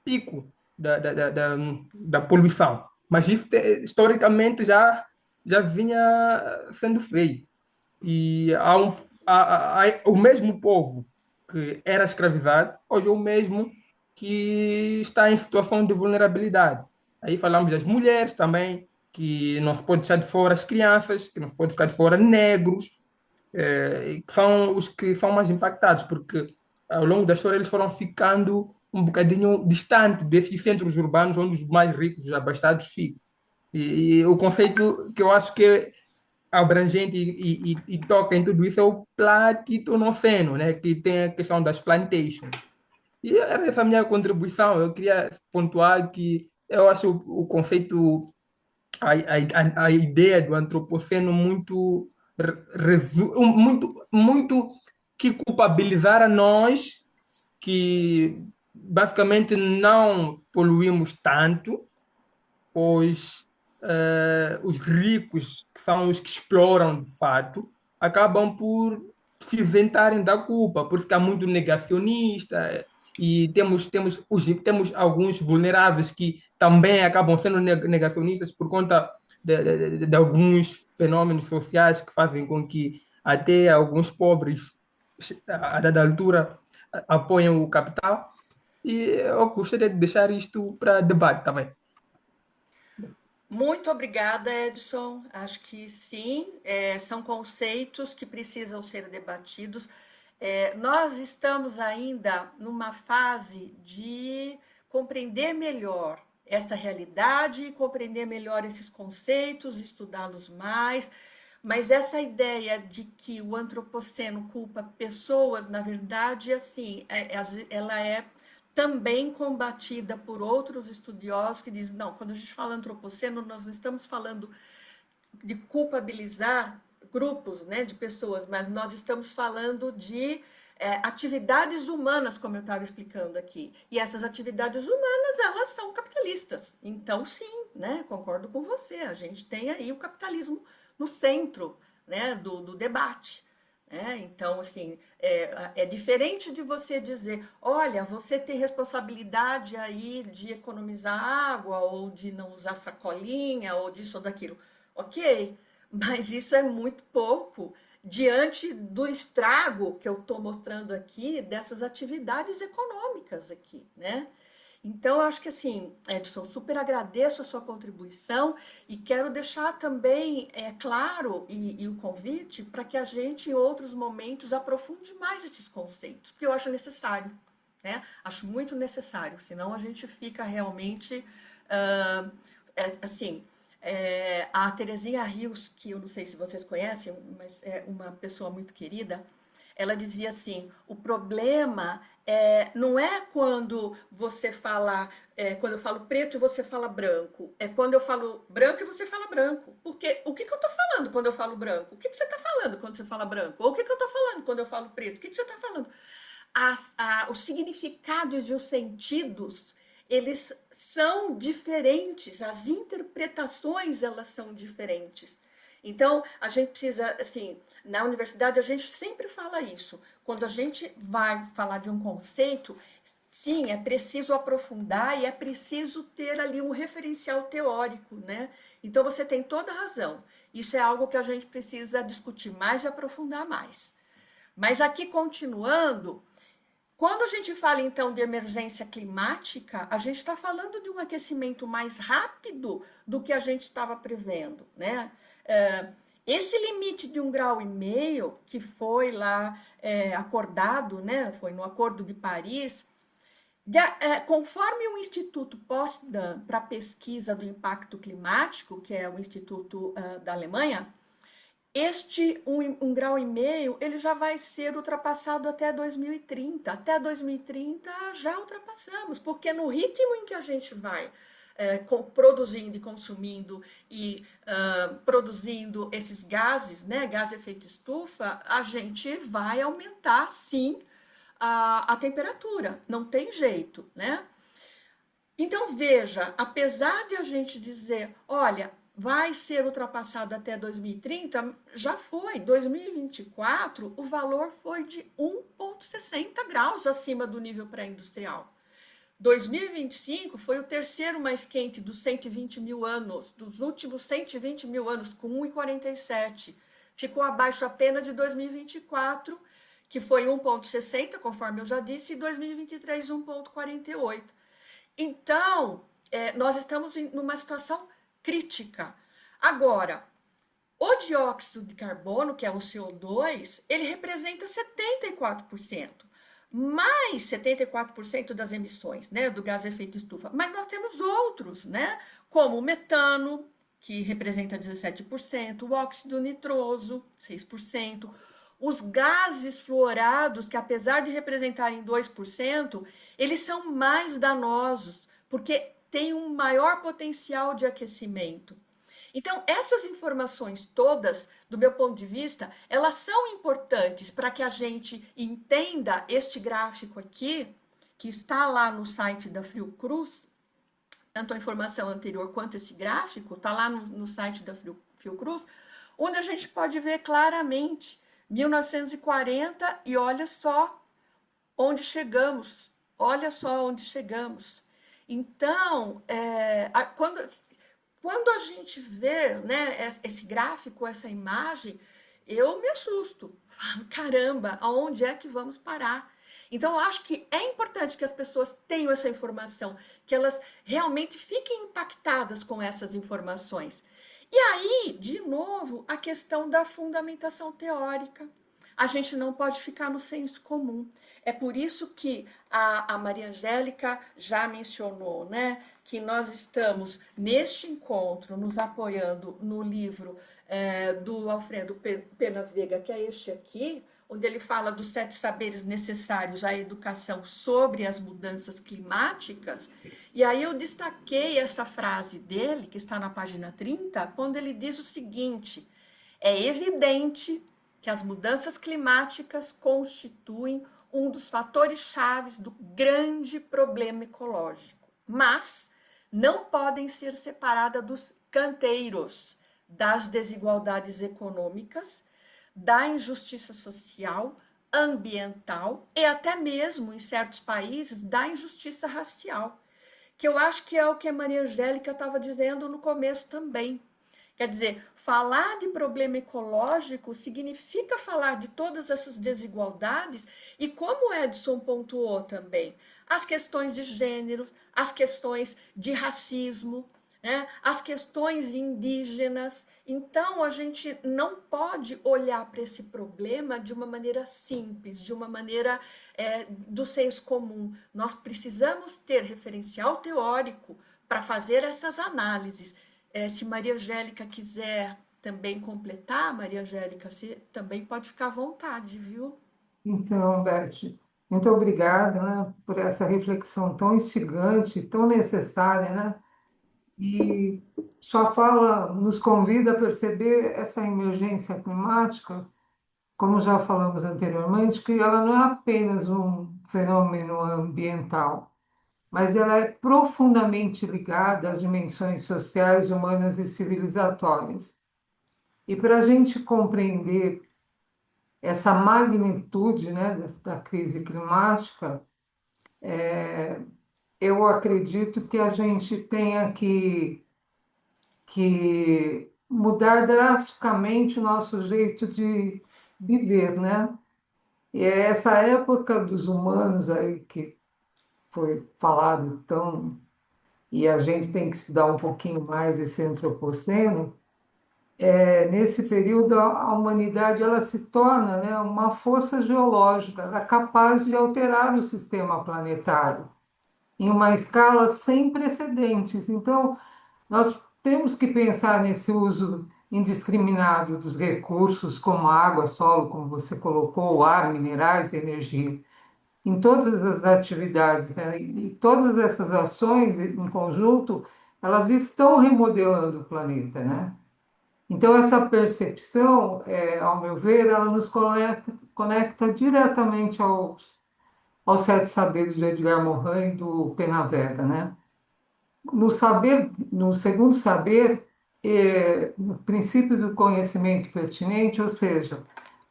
pico da poluição. Mas isso historicamente já vinha sendo feito. E o mesmo povo que era escravizado, hoje é o mesmo que está em situação de vulnerabilidade. Aí falamos das mulheres também, que não se pode deixar de fora as crianças, que não se pode ficar de fora negros, que são os que são mais impactados, porque ao longo da história eles foram ficando um bocadinho distante desses centros urbanos onde os mais ricos, os abastados ficam. E o conceito que eu acho que é abrangente e toca em tudo isso é o platinoceno, né? Que tem a questão das plantations. E era essa a minha contribuição. Eu queria pontuar que eu acho o conceito, a ideia do antropoceno muito, muito que culpabilizar a nós que basicamente não poluímos tanto, pois os ricos, que são os que exploram de fato, acabam por se isentarem da culpa, por ficar muito negacionista. E temos alguns vulneráveis que também acabam sendo negacionistas por conta de alguns fenômenos sociais que fazem com que até alguns pobres, a dada altura, apoiem o capital. E eu gostaria de deixar isto para debate também. Muito obrigada, Edson. Acho que sim, são conceitos que precisam ser debatidos. Nós estamos ainda numa fase de compreender melhor esta realidade, compreender melhor esses conceitos, estudá-los mais, mas essa ideia de que o antropoceno culpa pessoas, na verdade, assim, ela é também combatida por outros estudiosos que dizem, não, quando a gente fala antropoceno, nós não estamos falando de culpabilizar grupos, né, de pessoas, mas nós estamos falando de atividades humanas, como eu estava explicando aqui. E essas atividades humanas, elas são capitalistas. Então, sim, né, concordo com você. A gente tem aí o capitalismo no centro, né, do debate. Então, assim, é diferente de você dizer, olha, você tem responsabilidade aí de economizar água, ou de não usar sacolinha, ou disso ou daquilo. Ok, mas isso é muito pouco diante do estrago que eu estou mostrando aqui dessas atividades econômicas aqui, né? Então, eu acho que assim, Edson, super agradeço a sua contribuição e quero deixar também claro e o convite para que a gente, em outros momentos, aprofunde mais esses conceitos, porque eu acho necessário, né? Acho muito necessário, senão a gente fica realmente ah, assim. A Terezinha Rios, que eu não sei se vocês conhecem, mas é uma pessoa muito querida, ela dizia assim: o problema não é quando você fala, quando eu falo preto e você fala branco, é quando eu falo branco e você fala branco. Porque o que, que eu estou falando quando eu falo branco? O que, que você está falando quando você fala branco? Ou o que, que eu estou falando quando eu falo preto? O que, que você está falando? Os significados e os sentidos, eles são diferentes, as interpretações, elas são diferentes. Então, a gente precisa, assim, na universidade a gente sempre fala isso. Quando a gente vai falar de um conceito, sim, é preciso aprofundar e é preciso ter ali um referencial teórico, né? Então, você tem toda a razão. Isso é algo que a gente precisa discutir mais e aprofundar mais. Mas aqui, continuando, quando a gente fala então de emergência climática, a gente está falando de um aquecimento mais rápido do que a gente estava prevendo, né? Esse limite de 1,5 graus que foi lá acordado, né? Foi no Acordo de Paris, conforme o Instituto Potsdam para a pesquisa do impacto climático, que é o instituto da Alemanha, este 1,5 graus ele já vai ser ultrapassado até 2030. Até 2030 já ultrapassamos, porque no ritmo em que a gente vai produzindo e consumindo e produzindo esses gases, né, gás efeito estufa, a gente vai aumentar sim a temperatura, não tem jeito, né? Então, veja, apesar de a gente dizer, olha, vai ser ultrapassado até 2030, já foi. 2024, o valor foi de 1,60 graus acima do nível pré-industrial. 2025 foi o terceiro mais quente dos 120 mil anos, dos últimos 120 mil anos, com 1,47. Ficou abaixo apenas de 2024, que foi 1,60, conforme eu já disse, e 2023, 1,48. Então, nós estamos numa situação crítica. Agora, o dióxido de carbono, que é o CO2, ele representa 74%, mais 74% das emissões, né, do gás efeito estufa. Mas nós temos outros, né, como o metano, que representa 17%, o óxido nitroso, 6%, os gases fluorados, que apesar de representarem 2%, eles são mais danosos, porque tem um maior potencial de aquecimento. Então, essas informações todas, do meu ponto de vista, elas são importantes para que a gente entenda este gráfico aqui, que está lá no site da Fiocruz, tanto a informação anterior quanto esse gráfico, está lá no site da Fiocruz, onde a gente pode ver claramente 1940 e olha só onde chegamos. Olha só onde chegamos. Então, quando a gente vê, né, esse gráfico, essa imagem, eu me assusto. Falo, caramba, aonde é que vamos parar? Então, eu acho que é importante que as pessoas tenham essa informação, que elas realmente fiquem impactadas com essas informações. E aí, de novo, a questão da fundamentação teórica. A gente não pode ficar no senso comum. É por isso que a Maria Angélica já mencionou, né, que nós estamos neste encontro nos apoiando no livro do Alfredo Pena Veiga, que é este aqui, onde ele fala dos 7 saberes necessários à educação sobre as mudanças climáticas. E aí eu destaquei essa frase dele, que está na página 30, quando ele diz o seguinte: é evidente que as mudanças climáticas constituem um dos fatores chaves do grande problema ecológico, mas não podem ser separadas dos canteiros das desigualdades econômicas, da injustiça social, ambiental e até mesmo, em certos países, da injustiça racial, que eu acho que é o que a Maria Angélica estava dizendo no começo também. Quer dizer, falar de problema ecológico significa falar de todas essas desigualdades e, como o Edson pontuou também, as questões de gênero, as questões de racismo, né, as questões indígenas. Então, a gente não pode olhar para esse problema de uma maneira simples, de uma maneira do senso comum. Nós precisamos ter referencial teórico para fazer essas análises. Se Maria Angélica quiser também completar, Maria Angélica, você também pode ficar à vontade, viu? Então, Beth, muito obrigada, né, por essa reflexão tão instigante, tão necessária, né? E sua fala nos convida a perceber essa emergência climática, como já falamos anteriormente, que ela não é apenas um fenômeno ambiental, mas ela é profundamente ligada às dimensões sociais, humanas e civilizatórias. E para a gente compreender essa magnitude, né, da crise climática, eu acredito que a gente tenha que mudar drasticamente o nosso jeito de viver, né? E é essa época dos humanos aí que foi falado tão, e a gente tem que estudar um pouquinho mais esse antropoceno. Nesse período a humanidade ela se torna, né, uma força geológica, ela é capaz de alterar o sistema planetário em uma escala sem precedentes. Então, nós temos que pensar nesse uso indiscriminado dos recursos, como água, solo, como você colocou, ar, minerais e energia, em todas as atividades, né? E todas essas ações em conjunto, elas estão remodelando o planeta, né? Então, essa percepção, ao meu ver, ela nos conecta diretamente aos 7 saberes do Edgar Morin e do Penavega, né? No saber, no segundo saber, no princípio do conhecimento pertinente, ou seja,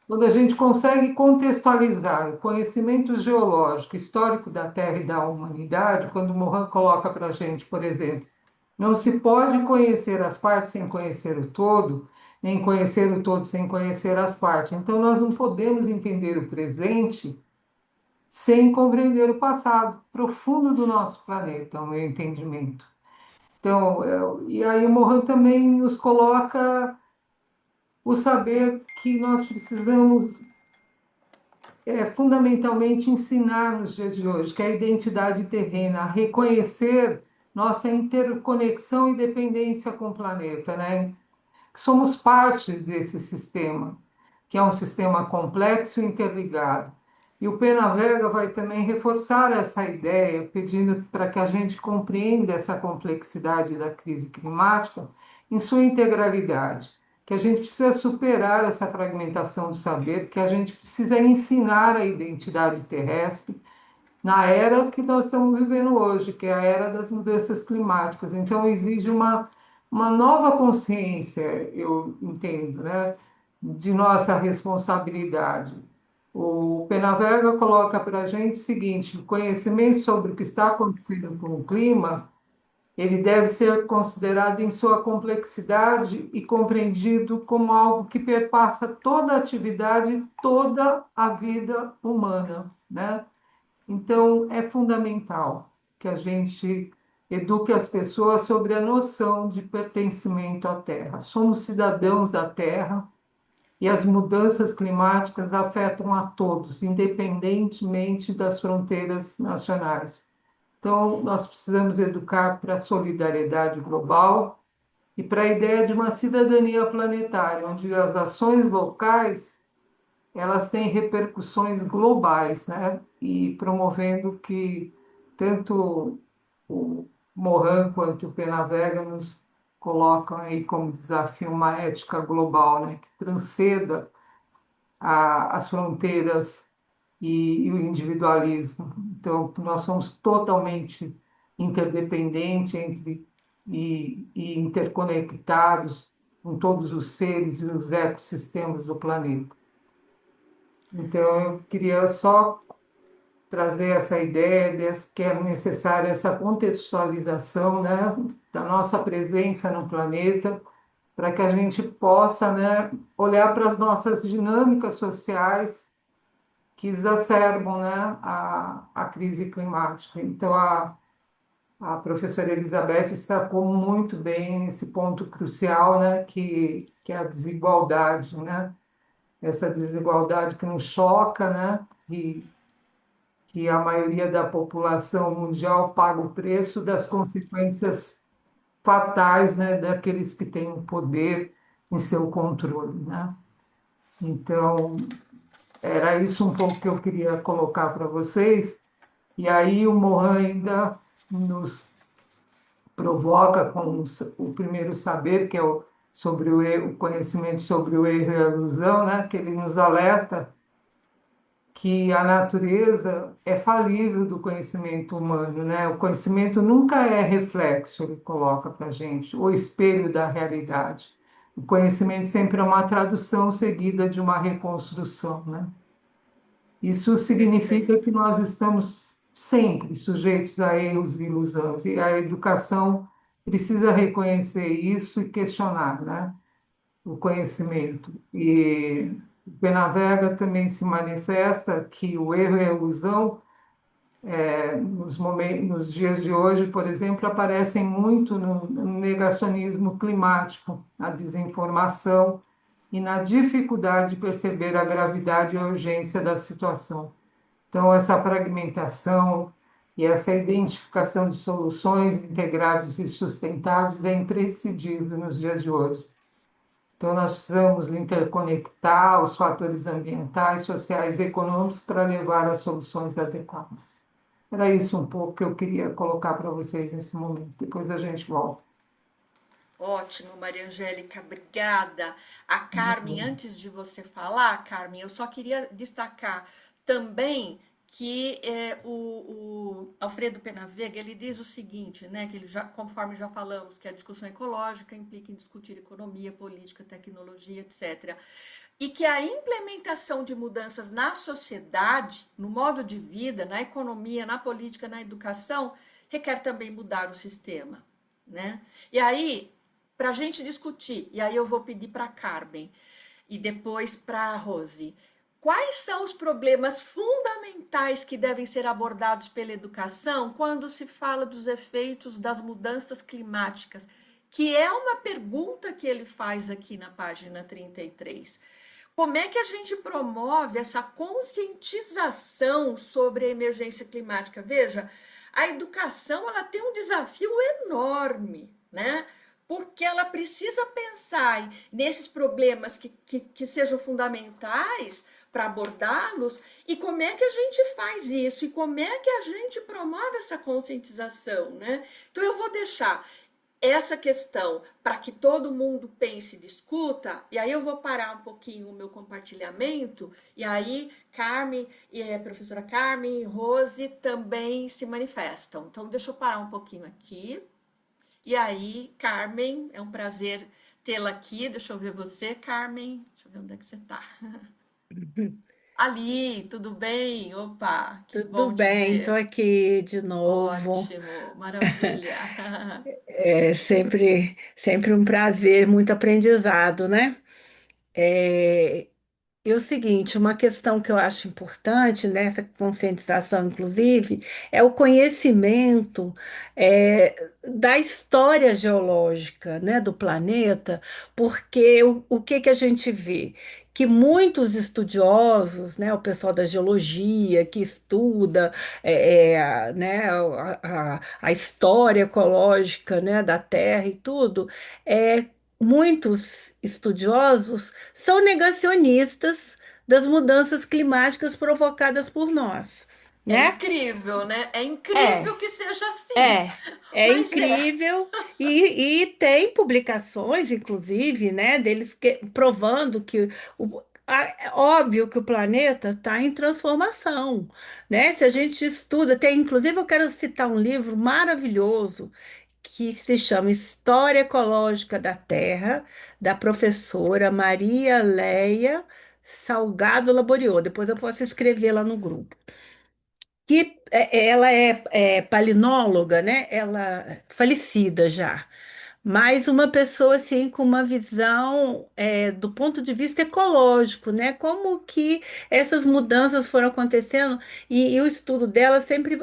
quando a gente consegue contextualizar o conhecimento geológico, histórico da Terra e da humanidade, quando Morin coloca para a gente, por exemplo, não se pode conhecer as partes sem conhecer o todo, nem conhecer o todo sem conhecer as partes. Então, nós não podemos entender o presente sem compreender o passado profundo do nosso planeta, ao meu entendimento. Então, e aí o Mohan também nos coloca o saber que nós precisamos fundamentalmente ensinar nos dias de hoje, que é a identidade terrena, a reconhecer nossa interconexão e dependência com o planeta, né? Que somos partes desse sistema. que é um sistema complexo e interligado. E o Penavega vai também reforçar essa ideia, pedindo para que a gente compreenda essa complexidade da crise climática em sua integralidade, que a gente precisa superar essa fragmentação do saber, que a gente precisa ensinar a identidade terrestre na era que nós estamos vivendo hoje, que é a era das mudanças climáticas. Então, exige uma nova consciência, eu entendo, né, de nossa responsabilidade. O Penavega coloca para a gente o seguinte: o conhecimento sobre o que está acontecendo com o clima, ele deve ser considerado em sua complexidade e compreendido como algo que perpassa toda a atividade, toda a vida humana, né? Então, é fundamental que a gente eduque as pessoas sobre a noção de pertencimento à Terra. Somos cidadãos da Terra e as mudanças climáticas afetam a todos, independentemente das fronteiras nacionais. Então, nós precisamos educar para a solidariedade global e para a ideia de uma cidadania planetária, onde as ações locais elas têm repercussões globais, né? E promovendo que tanto o Morin quanto o Penavega nos colocam aí como desafio uma ética global, né? Que transcenda as fronteiras e o individualismo. Então, nós somos totalmente interdependentes e interconectados com todos os seres e os ecossistemas do planeta. Então, eu queria só trazer essa ideia de que é necessária essa contextualização, né, da nossa presença no planeta, para que a gente possa, né, olhar para as nossas dinâmicas sociais que exacerbam, né, a crise climática. Então, a professora Elizabeth destacou muito bem esse ponto crucial, né, que é a desigualdade, né? Essa desigualdade que nos choca, né? Que a maioria da população mundial paga o preço das consequências fatais, né, daqueles que têm o poder em seu controle, né? Então, era isso um pouco que eu queria colocar para vocês. E aí o Mohan ainda nos provoca com o primeiro saber, que é sobre o erro, o conhecimento sobre o erro e a ilusão, né? Que ele nos alerta que a natureza é falível do conhecimento humano, né? O conhecimento nunca é reflexo, ele coloca para a gente, o espelho da realidade. O conhecimento sempre é uma tradução seguida de uma reconstrução, né? Isso significa Perfeito. que nós estamos sempre sujeitos a erros e ilusões, e a educação precisa reconhecer isso e questionar, né? O conhecimento. E o Penavega também se manifesta que o erro e a ilusão, nos dias de hoje, por exemplo, aparecem muito no negacionismo climático, na desinformação e na dificuldade de perceber a gravidade e a urgência da situação. Então, essa fragmentação e essa identificação de soluções integradas e sustentáveis é imprescindível nos dias de hoje. Então, nós precisamos interconectar os fatores ambientais, sociais e econômicos para levar às soluções adequadas. Era isso um pouco que eu queria colocar para vocês nesse momento. Depois a gente volta. Ótimo, Maria Angélica, obrigada. A Carmen, antes de você falar, Carmen, eu só queria destacar também que o Alfredo Penavega, ele diz o seguinte, né, que ele já, conforme já falamos, que a discussão ecológica implica em discutir economia, política, tecnologia, etc. E que a implementação de mudanças na sociedade, no modo de vida, na economia, na política, na educação, requer também mudar o sistema, né? E aí, para a gente discutir, e aí eu vou pedir para a Carmen e depois para a Rose, quais são os problemas fundamentais que devem ser abordados pela educação quando se fala dos efeitos das mudanças climáticas? Que é uma pergunta que ele faz aqui na página 33. Como é que a gente promove essa conscientização sobre a emergência climática? Veja, a educação ela tem um desafio enorme, né? porque ela precisa pensar nesses problemas que sejam fundamentais para abordá-los, e como é que a gente faz isso, e como é que a gente promove essa conscientização, né? Então eu vou deixar essa questão para que todo mundo pense e discuta, e aí eu vou parar um pouquinho o meu compartilhamento, e aí Carmen, professora Carmen e Rose também se manifestam. Então, deixa eu parar um pouquinho aqui. E aí, Carmen, é um prazer tê-la aqui. Deixa eu ver você, Carmen. Deixa eu ver onde é que você está. Ali, tudo bem? Opa, que Tudo bom te bem, estou ver. aqui de novo. Ótimo, maravilha. É sempre um prazer, muito aprendizado, né? É, E o seguinte, uma questão que eu acho importante nessa conscientização, inclusive, é o conhecimento da história geológica, né, do planeta, porque o que que a gente vê? Que muitos estudiosos, né, o pessoal da geologia que estuda né, a história ecológica, né, da Terra e tudo, muitos estudiosos são negacionistas das mudanças climáticas provocadas por nós, É né? incrível, né? É É, incrível que seja assim. é Mas é. incrível e tem publicações, inclusive, né, deles provando que é óbvio que o planeta está em transformação, né? Se a gente estuda, inclusive eu quero citar um livro maravilhoso que se chama História Ecológica da Terra, da professora Maria Leia Salgado Laboriou. Depois eu posso escrever lá no grupo. Ela é palinóloga, né? Ela é falecida já, mas uma pessoa assim com uma visão do ponto de vista ecológico, né? Como que essas mudanças foram acontecendo e o estudo dela sempre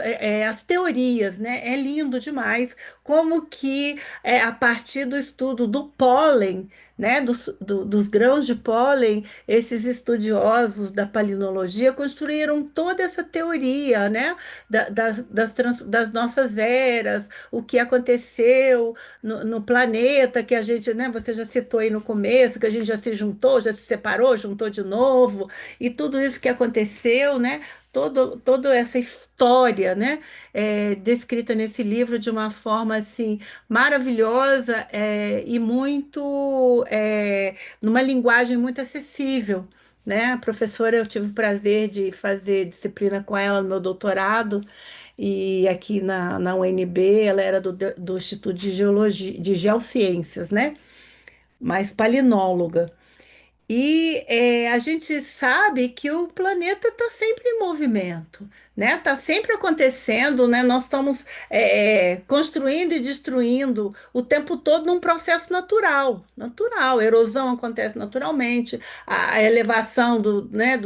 as teorias, né? É lindo demais como que a partir do estudo do pólen, né? Dos grãos de pólen, esses estudiosos da palinologia construíram toda essa teoria, né? Das nossas eras, o que aconteceu no planeta que a gente, né, você já citou aí no começo, que a gente já se juntou, já se separou, juntou de novo, e tudo isso que aconteceu, né, toda essa história, né, descrita nesse livro de uma forma, assim, maravilhosa, e muito, numa linguagem muito acessível. Né? A professora, eu tive o prazer de fazer disciplina com ela no meu doutorado, e aqui na UNB ela era do Instituto de Geologia, de Geociências, né? Mas palinóloga. E a gente sabe que o planeta está sempre em movimento, né? Está sempre acontecendo, né? Nós estamos construindo e destruindo o tempo todo num processo natural. A erosão acontece naturalmente, a elevação né,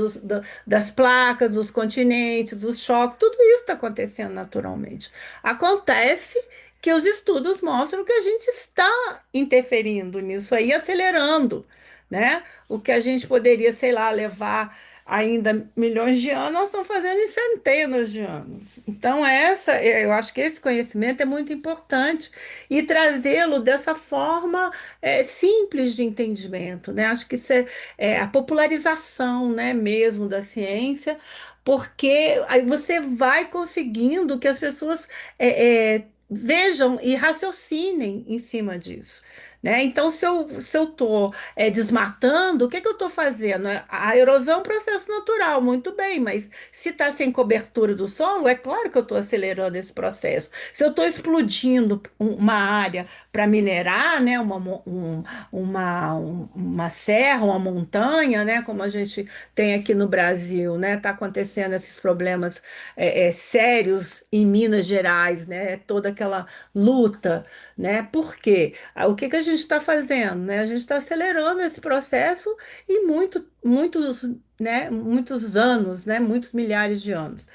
das placas, dos continentes, dos choques, tudo isso está acontecendo naturalmente. Acontece que os estudos mostram que a gente está interferindo nisso aí, acelerando, né? O que a gente poderia, sei lá, levar ainda milhões de anos, nós estamos fazendo em centenas de anos. Então, eu acho que esse conhecimento é muito importante e trazê-lo dessa forma simples de entendimento, né? Acho que isso é a popularização, né, mesmo da ciência, porque aí você vai conseguindo que as pessoas vejam e raciocinem em cima disso. Né? Então, se eu estou desmatando, o que que eu estou fazendo? A erosão é um processo natural, muito bem, mas se está sem cobertura do solo, é claro que eu estou acelerando esse processo. Se eu estou explodindo uma área para minerar, né, uma serra, uma montanha, né, como a gente tem aqui no Brasil, né, está acontecendo esses problemas sérios em Minas Gerais, né, toda aquela luta, né, por quê? O que que a gente está fazendo, né? A gente está acelerando esse processo em muitos, né, muitos anos, né, muitos milhares de anos.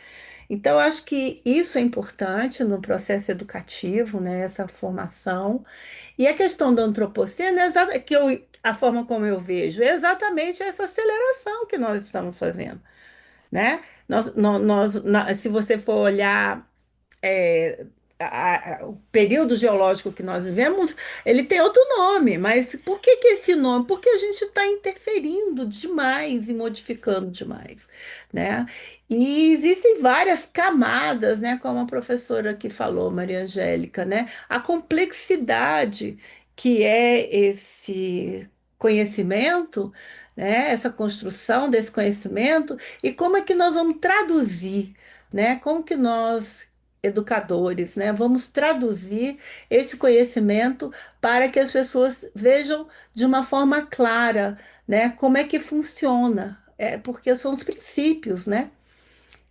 Então, eu acho que isso é importante no processo educativo, né, essa formação. E a questão do antropoceno, a forma como eu vejo, é exatamente essa aceleração que nós estamos fazendo, né? Se você for olhar o período geológico que nós vivemos, ele tem outro nome, mas por que que esse nome? Porque a gente está interferindo demais e modificando demais, né? E existem várias camadas, né? Como a professora que falou, Maria Angélica, né? A complexidade que é esse conhecimento, né? Essa construção desse conhecimento e como é que nós vamos traduzir, né? Como que nós educadores, né? Vamos traduzir esse conhecimento para que as pessoas vejam de uma forma clara, né? Como é que funciona, porque são os princípios, né?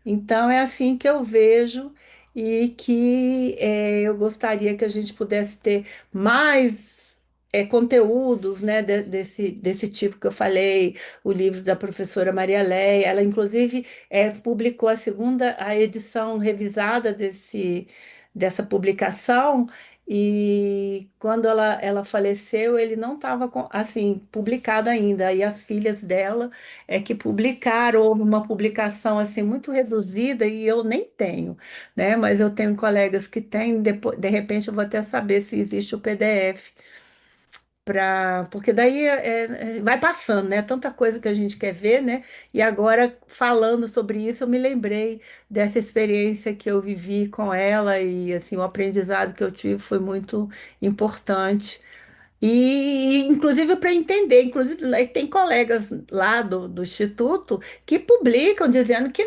Então é assim que eu vejo e que eu gostaria que a gente pudesse ter mais conteúdos, né, desse tipo que eu falei, o livro da professora Maria Leia, ela inclusive publicou a edição revisada dessa publicação. E quando ela faleceu, ele não estava assim publicado ainda. E as filhas dela que publicaram, houve uma publicação assim muito reduzida e eu nem tenho, né? Mas eu tenho colegas que têm, depois, de repente eu vou até saber se existe o PDF porque daí vai passando, né? Tanta coisa que a gente quer ver, né? E agora, falando sobre isso, eu me lembrei dessa experiência que eu vivi com ela e assim, o aprendizado que eu tive foi muito importante. Inclusive para entender, inclusive tem colegas lá do Instituto que publicam dizendo que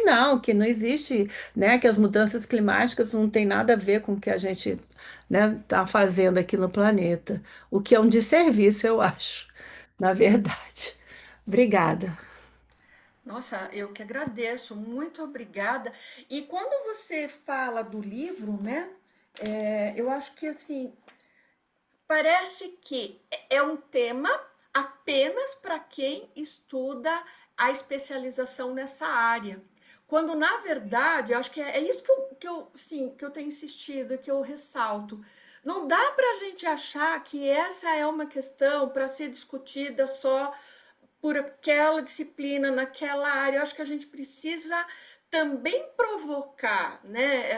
não existe, né, que as mudanças climáticas não tem nada a ver com o que a gente, né, está fazendo aqui no planeta, o que é um desserviço, eu acho, na verdade. Obrigada. Nossa, eu que agradeço, muito obrigada. E quando você fala do livro, né? Eu acho que assim parece que é um tema apenas para quem estuda a especialização nessa área. Quando, na verdade, eu acho que é isso que eu tenho insistido, que eu ressalto. Não dá para a gente achar que essa é uma questão para ser discutida só por aquela disciplina, naquela área. Eu acho que a gente precisa também provocar, né,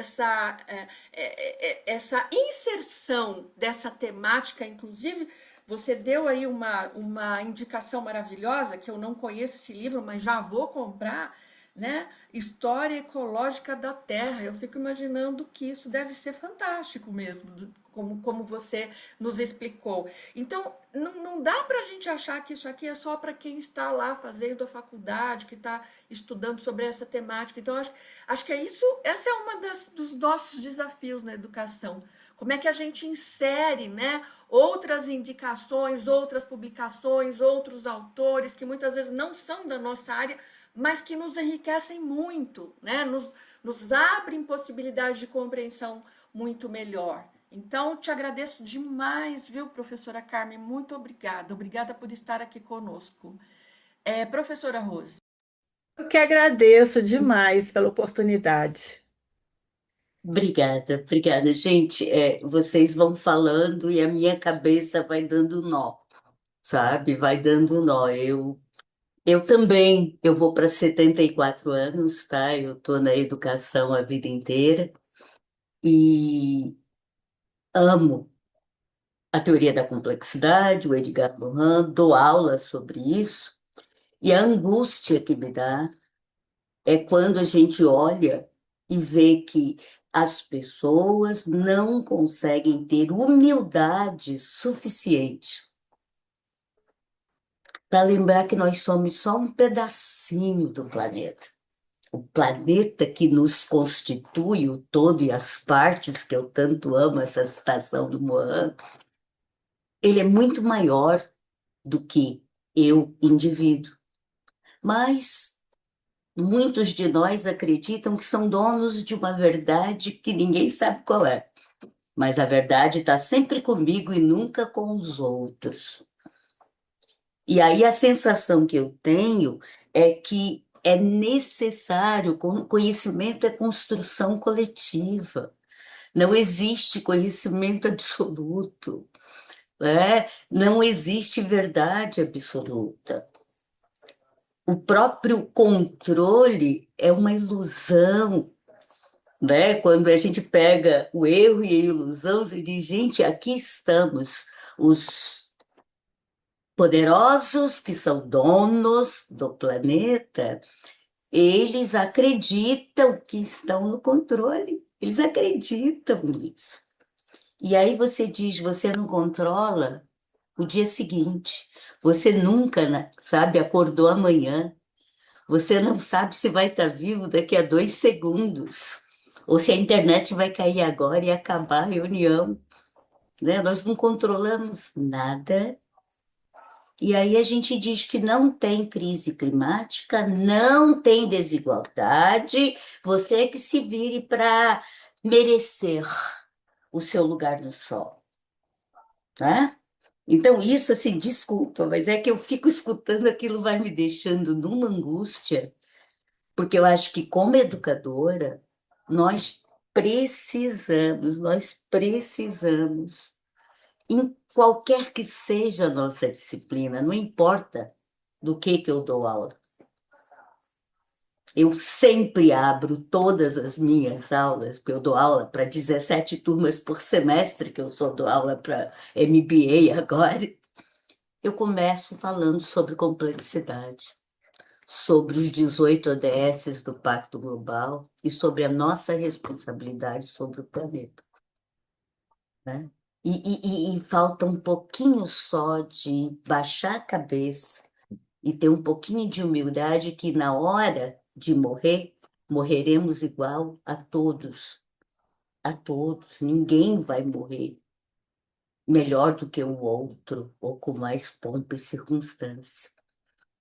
essa inserção dessa temática, inclusive você deu aí uma indicação maravilhosa, que eu não conheço esse livro, mas já vou comprar, né? História Ecológica da Terra. Eu fico imaginando que isso deve ser fantástico mesmo, como você nos explicou. Então, não dá para a gente achar que isso aqui é só para quem está lá fazendo a faculdade, que está estudando sobre essa temática. Então, acho que essa é uma dos nossos desafios na educação. Como é que a gente insere, né, outras indicações, outras publicações, outros autores que muitas vezes não são da nossa área, mas que nos enriquecem muito, né? Nos abrem possibilidades de compreensão muito melhor. Então, te agradeço demais, viu, professora Carmen? Muito obrigada. Obrigada por estar aqui conosco. Professora Rose. Eu que agradeço demais pela oportunidade. Obrigada, obrigada. Gente, vocês vão falando e a minha cabeça vai dando nó, sabe? Vai dando nó. Eu também, eu vou para 74 anos, tá? Eu estou na educação a vida inteira e amo a teoria da complexidade, o Edgar Morin, dou aula sobre isso, e a angústia que me dá é quando a gente olha e vê que as pessoas não conseguem ter humildade suficiente para lembrar que nós somos só um pedacinho do planeta. O planeta que nos constitui, o todo e as partes, que eu tanto amo essa citação do Mohan, ele é muito maior do que eu, indivíduo. Mas muitos de nós acreditam que são donos de uma verdade que ninguém sabe qual é. Mas a verdade está sempre comigo e nunca com os outros. E aí a sensação que eu tenho é que é necessário, conhecimento é construção coletiva. Não existe conhecimento absoluto, né? Não existe verdade absoluta. O próprio controle é uma ilusão, né? Quando a gente pega o erro e a ilusão e diz, gente, aqui estamos, os poderosos que são donos do planeta, eles acreditam que estão no controle, eles acreditam nisso. E aí você diz, você não controla o dia seguinte, você nunca, né, sabe, acordou amanhã, você não sabe se vai estar vivo daqui a 2 segundos, ou se a internet vai cair agora e acabar a reunião, né? Nós não controlamos nada. E aí a gente diz que não tem crise climática, não tem desigualdade, você que se vire para merecer o seu lugar no sol, né? Então, isso, assim, desculpa, mas é que eu fico escutando aquilo, vai me deixando numa angústia, porque eu acho que, como educadora, nós precisamos, em qualquer que seja a nossa disciplina, não importa do que eu dou aula. Eu sempre abro todas as minhas aulas, porque eu dou aula para 17 turmas por semestre, que eu só dou aula para MBA agora. Eu começo falando sobre complexidade, sobre os 18 ODS do Pacto Global e sobre a nossa responsabilidade sobre o planeta, né? E falta um pouquinho só de baixar a cabeça e ter um pouquinho de humildade que na hora de morrer, morreremos igual a todos. Ninguém vai morrer melhor do que o outro ou com mais pompa e circunstância.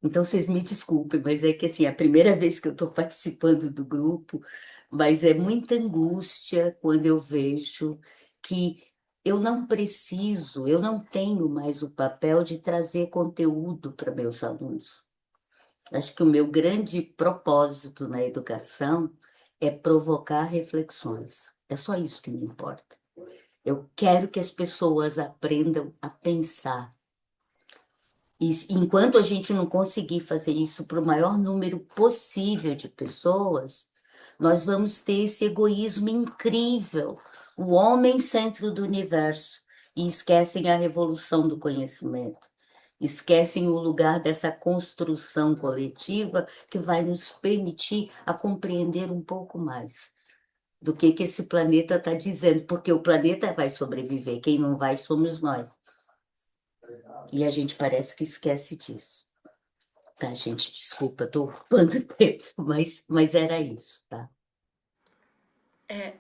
Então, vocês me desculpem, mas é que assim, é a primeira vez que eu estou participando do grupo, mas é muita angústia quando eu vejo que eu não tenho mais o papel de trazer conteúdo para meus alunos. Acho que o meu grande propósito na educação é provocar reflexões. É só isso que me importa. Eu quero que as pessoas aprendam a pensar. E enquanto a gente não conseguir fazer isso para o maior número possível de pessoas, nós vamos ter esse egoísmo incrível, o homem centro do universo, e esquecem a revolução do conhecimento, esquecem o lugar dessa construção coletiva que vai nos permitir a compreender um pouco mais do que esse planeta está dizendo, porque o planeta vai sobreviver, quem não vai somos nós. E a gente parece que esquece disso. Tá, gente, desculpa, estou ocupando tempo, mas era isso, tá?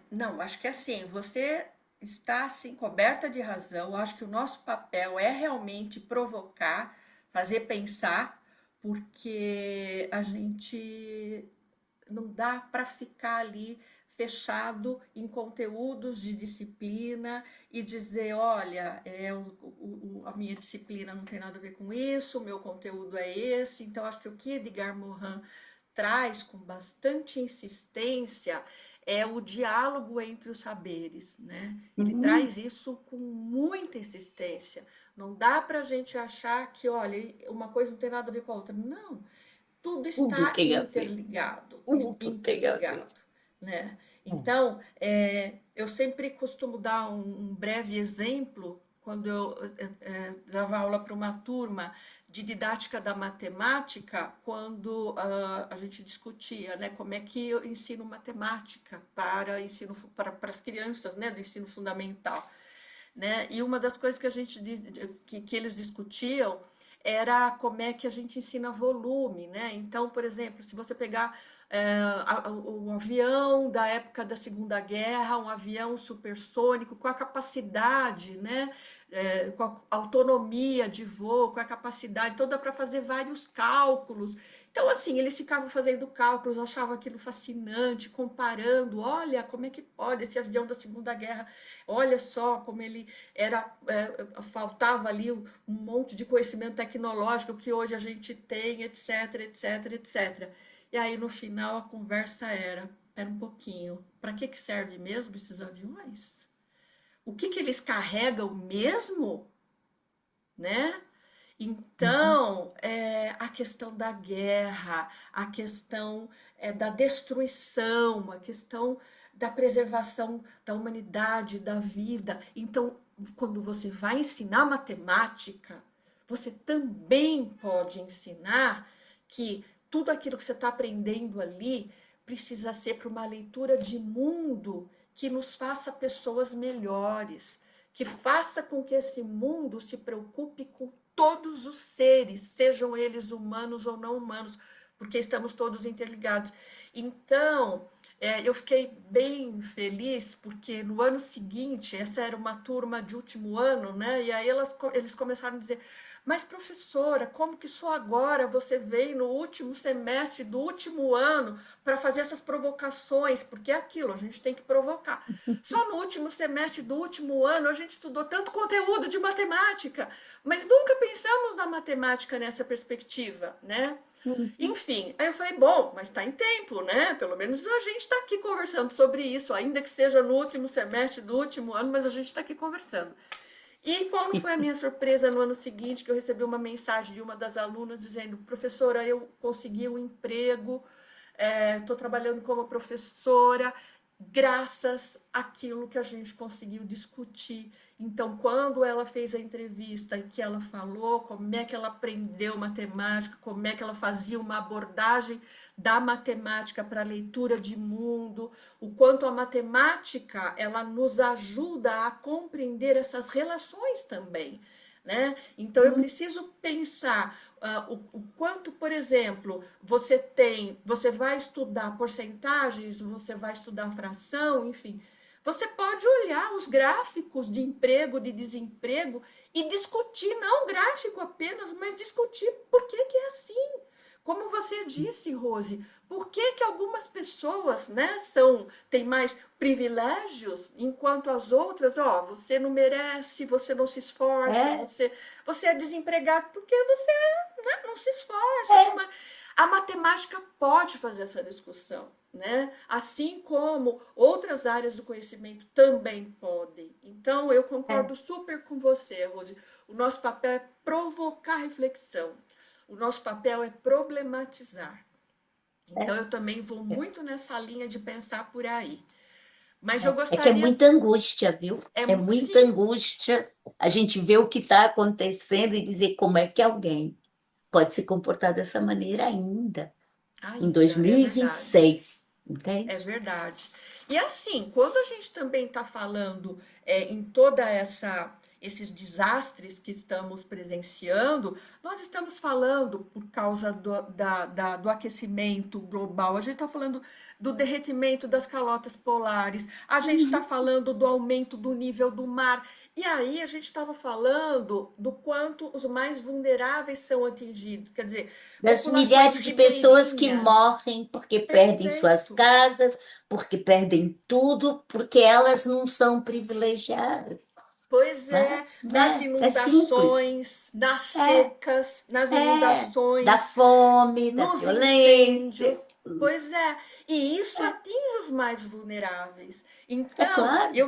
Não, acho que assim, você está assim coberta de razão. Eu acho que o nosso papel é realmente provocar, fazer pensar, porque a gente não dá para ficar ali fechado em conteúdos de disciplina e dizer, olha, a minha disciplina não tem nada a ver com isso, o meu conteúdo é esse. Então, acho que o que Edgar Morin traz com bastante insistência é o diálogo entre os saberes, né? Ele Hum, traz isso com muita insistência. Não dá para a gente achar que, olha, uma coisa não tem nada a ver com a outra. Não, tudo tudo está tem a ver, interligado, tudo tem a ver. interligado, né? Hum, Então, eu sempre costumo dar um breve exemplo quando eu dava aula para uma turma de didática da matemática, quando a gente discutia, né, como é que eu ensino matemática para as crianças, né, do ensino fundamental, né? E uma das coisas que que eles discutiam era como é que a gente ensina volume, né? Então, por exemplo, se você pegar um avião da época da Segunda Guerra, um avião supersônico, com a capacidade, né? Com a autonomia de voo, com a capacidade toda para fazer vários cálculos. Então, assim, eles ficavam fazendo cálculos, achavam aquilo fascinante, comparando, olha como é que pode esse avião da Segunda Guerra, olha só como ele era, faltava ali um monte de conhecimento tecnológico que hoje a gente tem, etc, etc, etc. E aí no final a conversa era, espera um pouquinho, para que serve mesmo esses aviões? O que eles carregam mesmo, né? Uhum. Então, a questão da guerra, a questão da destruição, a questão da preservação da humanidade, da vida. Então, quando você vai ensinar matemática, você também pode ensinar que tudo aquilo que você está aprendendo ali precisa ser para uma leitura de mundo que nos faça pessoas melhores, que faça com que esse mundo se preocupe com todos os seres, sejam eles humanos ou não humanos, porque estamos todos interligados. Então, eu fiquei bem feliz, porque no ano seguinte, essa era uma turma de último ano, né? E aí eles começaram a dizer: mas professora, como que só agora você veio no último semestre do último ano para fazer essas provocações? Porque é aquilo, a gente tem que provocar. Só no último semestre do último ano a gente estudou tanto conteúdo de matemática, mas nunca pensamos na matemática nessa perspectiva, né? Uhum. Enfim, aí eu falei, bom, mas está em tempo, né? Pelo menos a gente está aqui conversando sobre isso, ainda que seja no último semestre do último ano, mas a gente está aqui conversando. E qual não foi a minha surpresa no ano seguinte, que eu recebi uma mensagem de uma das alunas dizendo: professora, eu consegui um emprego, estou trabalhando como professora, graças àquilo que a gente conseguiu discutir. Então, quando ela fez a entrevista e que ela falou como é que ela aprendeu matemática, como é que ela fazia uma abordagem da matemática para a leitura de mundo, o quanto a matemática ela nos ajuda a compreender essas relações também, né? Então eu preciso pensar o quanto, por exemplo, você vai estudar porcentagens, você vai estudar fração, enfim. Você pode olhar os gráficos de emprego, de desemprego e discutir, não gráfico apenas, mas discutir por que que é assim. Como você disse, Rose, por que que algumas pessoas, né, têm mais privilégios, enquanto as outras, ó, você não merece, você não se esforça, É, você é desempregado porque você, né, não se esforça. é, A matemática pode fazer essa discussão, né? Assim como outras áreas do conhecimento também podem. Então, eu é, concordo super com você, Rose. O nosso papel é provocar reflexão. O nosso papel é problematizar. Então, é. eu também vou É. muito nessa linha de pensar por aí. Mas eu É que é gostaria. muita angústia, viu? É muita Sim. angústia a gente ver o que está acontecendo e dizer como é que alguém pode se comportar dessa maneira ainda, em Ainda, é verdade. 2026, É entende? verdade. E assim, quando a gente também está falando em toda essa esses desastres que estamos presenciando, nós estamos falando por causa do aquecimento global, a gente está falando do derretimento das calotas polares, a gente está Uhum. falando do aumento do nível do mar. E aí a gente estava falando do quanto os mais vulneráveis são atingidos, quer dizer, Das populações milhares de pessoas que ribeirinhas. morrem porque perdem suas Perfeito. casas, porque perdem tudo, porque elas não são privilegiadas, Pois né? é, nas É simples. inundações, nas É, secas, nas da inundações, fome, da nos violência. incêndios. Pois é, e isso atinge os mais vulneráveis. É Então, claro, é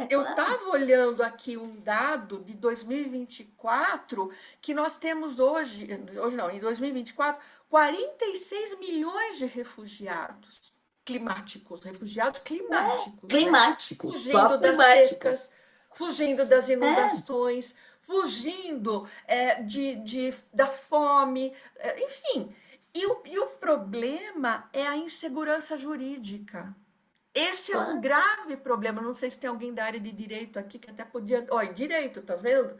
eu claro. estava olhando aqui um dado de 2024 que nós temos hoje não, em 2024, 46 milhões de refugiados climáticos, né? Climático, só Fugindo das climático. secas, fugindo das É, inundações, fugindo da fome, enfim. E o problema é a insegurança jurídica. Esse é um claro. grave problema. Não sei se tem alguém da área de direito aqui que até podia. Olha, direito, tá vendo?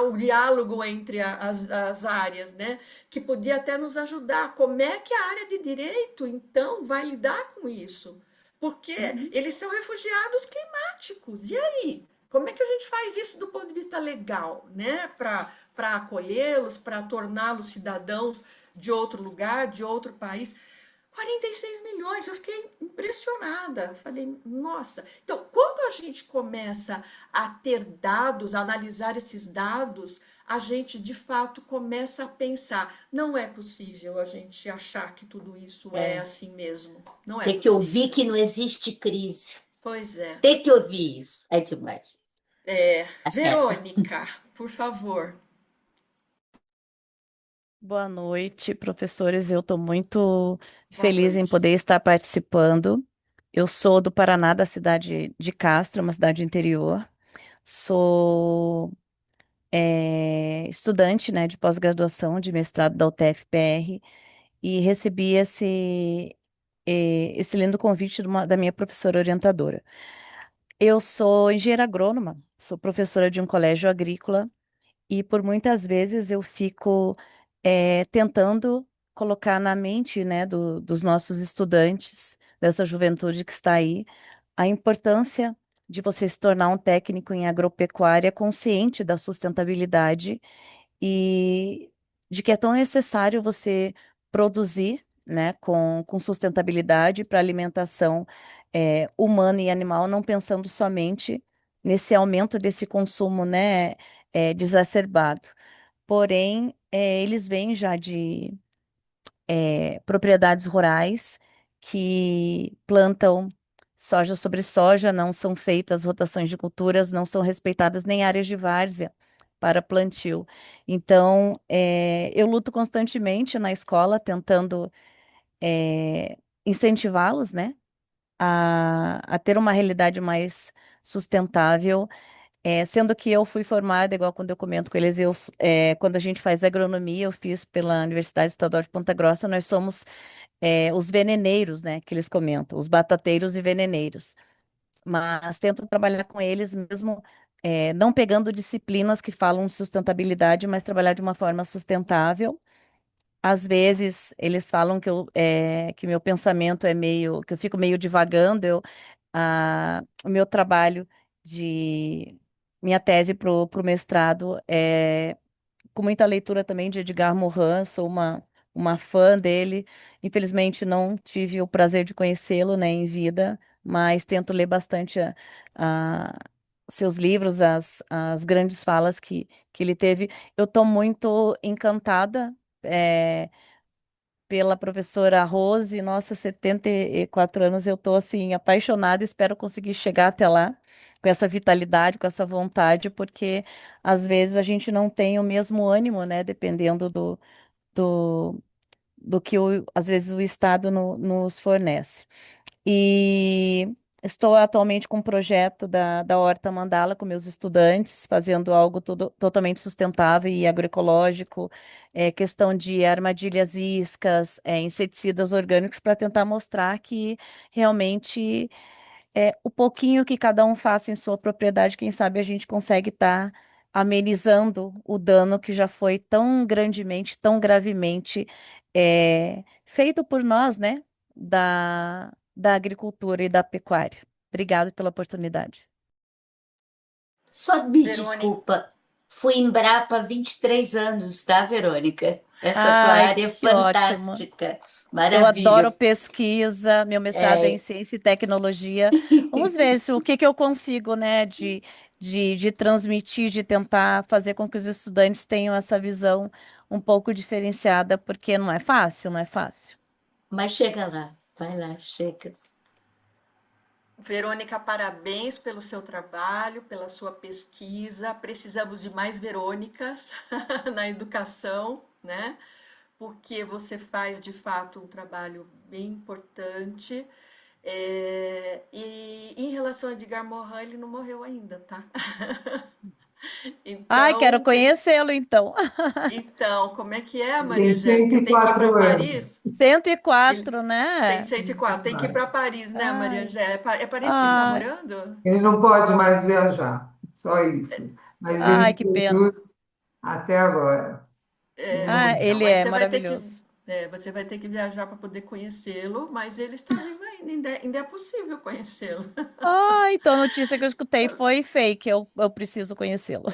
O diálogo entre as áreas, né? Que podia até nos ajudar. Como é que a área de direito, então, vai lidar com isso? Porque Uhum. eles são refugiados climáticos. E aí? Como é que a gente faz isso do ponto de vista legal, né? Para acolhê-los, para torná-los cidadãos de outro lugar, de outro país. 46 milhões, eu fiquei impressionada. Falei, nossa. Então, quando a gente começa a ter dados, a analisar esses dados, a gente de fato começa a pensar: não é possível a gente achar que tudo isso é É. assim mesmo. Não é Ter que ouvir possível. que não existe crise. Pois é. Ter que ouvir isso é demais. É. Verônica, por favor. Boa noite, professores. Eu estou muito Boa feliz em noite. poder estar participando. Eu sou do Paraná, da cidade de Castro, uma cidade interior. Sou estudante, né, de pós-graduação, de mestrado da UTF-PR e recebi esse lindo convite da minha professora orientadora. Eu sou engenheira agrônoma, sou professora de um colégio agrícola. E por muitas vezes eu fico tentando colocar na mente, né, dos nossos estudantes, dessa juventude que está aí, a importância de você se tornar um técnico em agropecuária consciente da sustentabilidade e de que é tão necessário você produzir, né, com sustentabilidade para alimentação humana e animal, não pensando somente nesse aumento desse consumo, né, desacerbado. Porém, eles vêm já de propriedades rurais que plantam soja sobre soja, não são feitas rotações de culturas, não são respeitadas nem áreas de várzea para plantio. Então, eu luto constantemente na escola tentando incentivá-los, né, a ter uma realidade mais sustentável. Sendo que eu fui formada, igual quando eu comento com eles, quando a gente faz agronomia, eu fiz pela Universidade Estadual de Ponta Grossa, nós somos os veneneiros, né, que eles comentam, os batateiros e veneneiros. Mas tento trabalhar com eles mesmo, não pegando disciplinas que falam de sustentabilidade, mas trabalhar de uma forma sustentável. Às vezes eles falam que meu pensamento é meio, que eu fico meio divagando. O meu trabalho de minha tese para o mestrado é com muita leitura também de Edgar Morin, sou uma fã dele. Infelizmente não tive o prazer de conhecê-lo, né, em vida, mas tento ler bastante a- seus livros, as grandes falas que ele teve. Eu estou muito encantada. Pela professora Rose, nossa, 74 anos, eu estou assim apaixonada, espero conseguir chegar até lá com essa vitalidade, com essa vontade, porque às vezes a gente não tem o mesmo ânimo, né, dependendo do, do que às vezes o Estado nos fornece. E estou atualmente com um projeto da Horta Mandala com meus estudantes, fazendo algo totalmente sustentável e agroecológico, questão de armadilhas iscas, inseticidas orgânicos, para tentar mostrar que realmente o pouquinho que cada um faça em sua propriedade, quem sabe a gente consegue estar amenizando o dano que já foi tão grandemente, tão gravemente feito por nós, né, da agricultura e da pecuária. Obrigada pela oportunidade. Só me Verônica, desculpa, fui Embrapa há 23 anos, tá, Verônica? Essa tua Ai, área é que ótimo. fantástica, Eu maravilha. adoro pesquisa, meu mestrado é em É, ciência e tecnologia. Vamos ver se o que que eu consigo, né, de transmitir, de tentar fazer com que os estudantes tenham essa visão um pouco diferenciada, porque não é fácil, não é fácil. mas chega lá, vai lá, chega. Verônica, parabéns pelo seu trabalho, pela sua pesquisa. Precisamos de mais Verônicas na educação, né? Porque você faz de fato um trabalho bem importante. E em relação a Edgar Morin, ele não morreu ainda, tá? Ai, quero Então, conhecê-lo então. como é que é, Ele Maria tem Angélica? Tem que ir para 104 anos. Paris? Ele 104, né? 104, tem que ir para Paris, né, Maria Ai, Angélica? É Paris que ele está ai, morando? Ele não pode mais viajar, só isso. Mas ele ai, que fez pena. jus até agora. Ele Ah, morreu. Então, ele mas é maravilhoso. você vai ter que viajar para poder conhecê-lo, mas ele está vivo ainda, ainda é possível conhecê-lo. Ah, então a notícia que eu escutei foi fake, eu preciso conhecê-lo.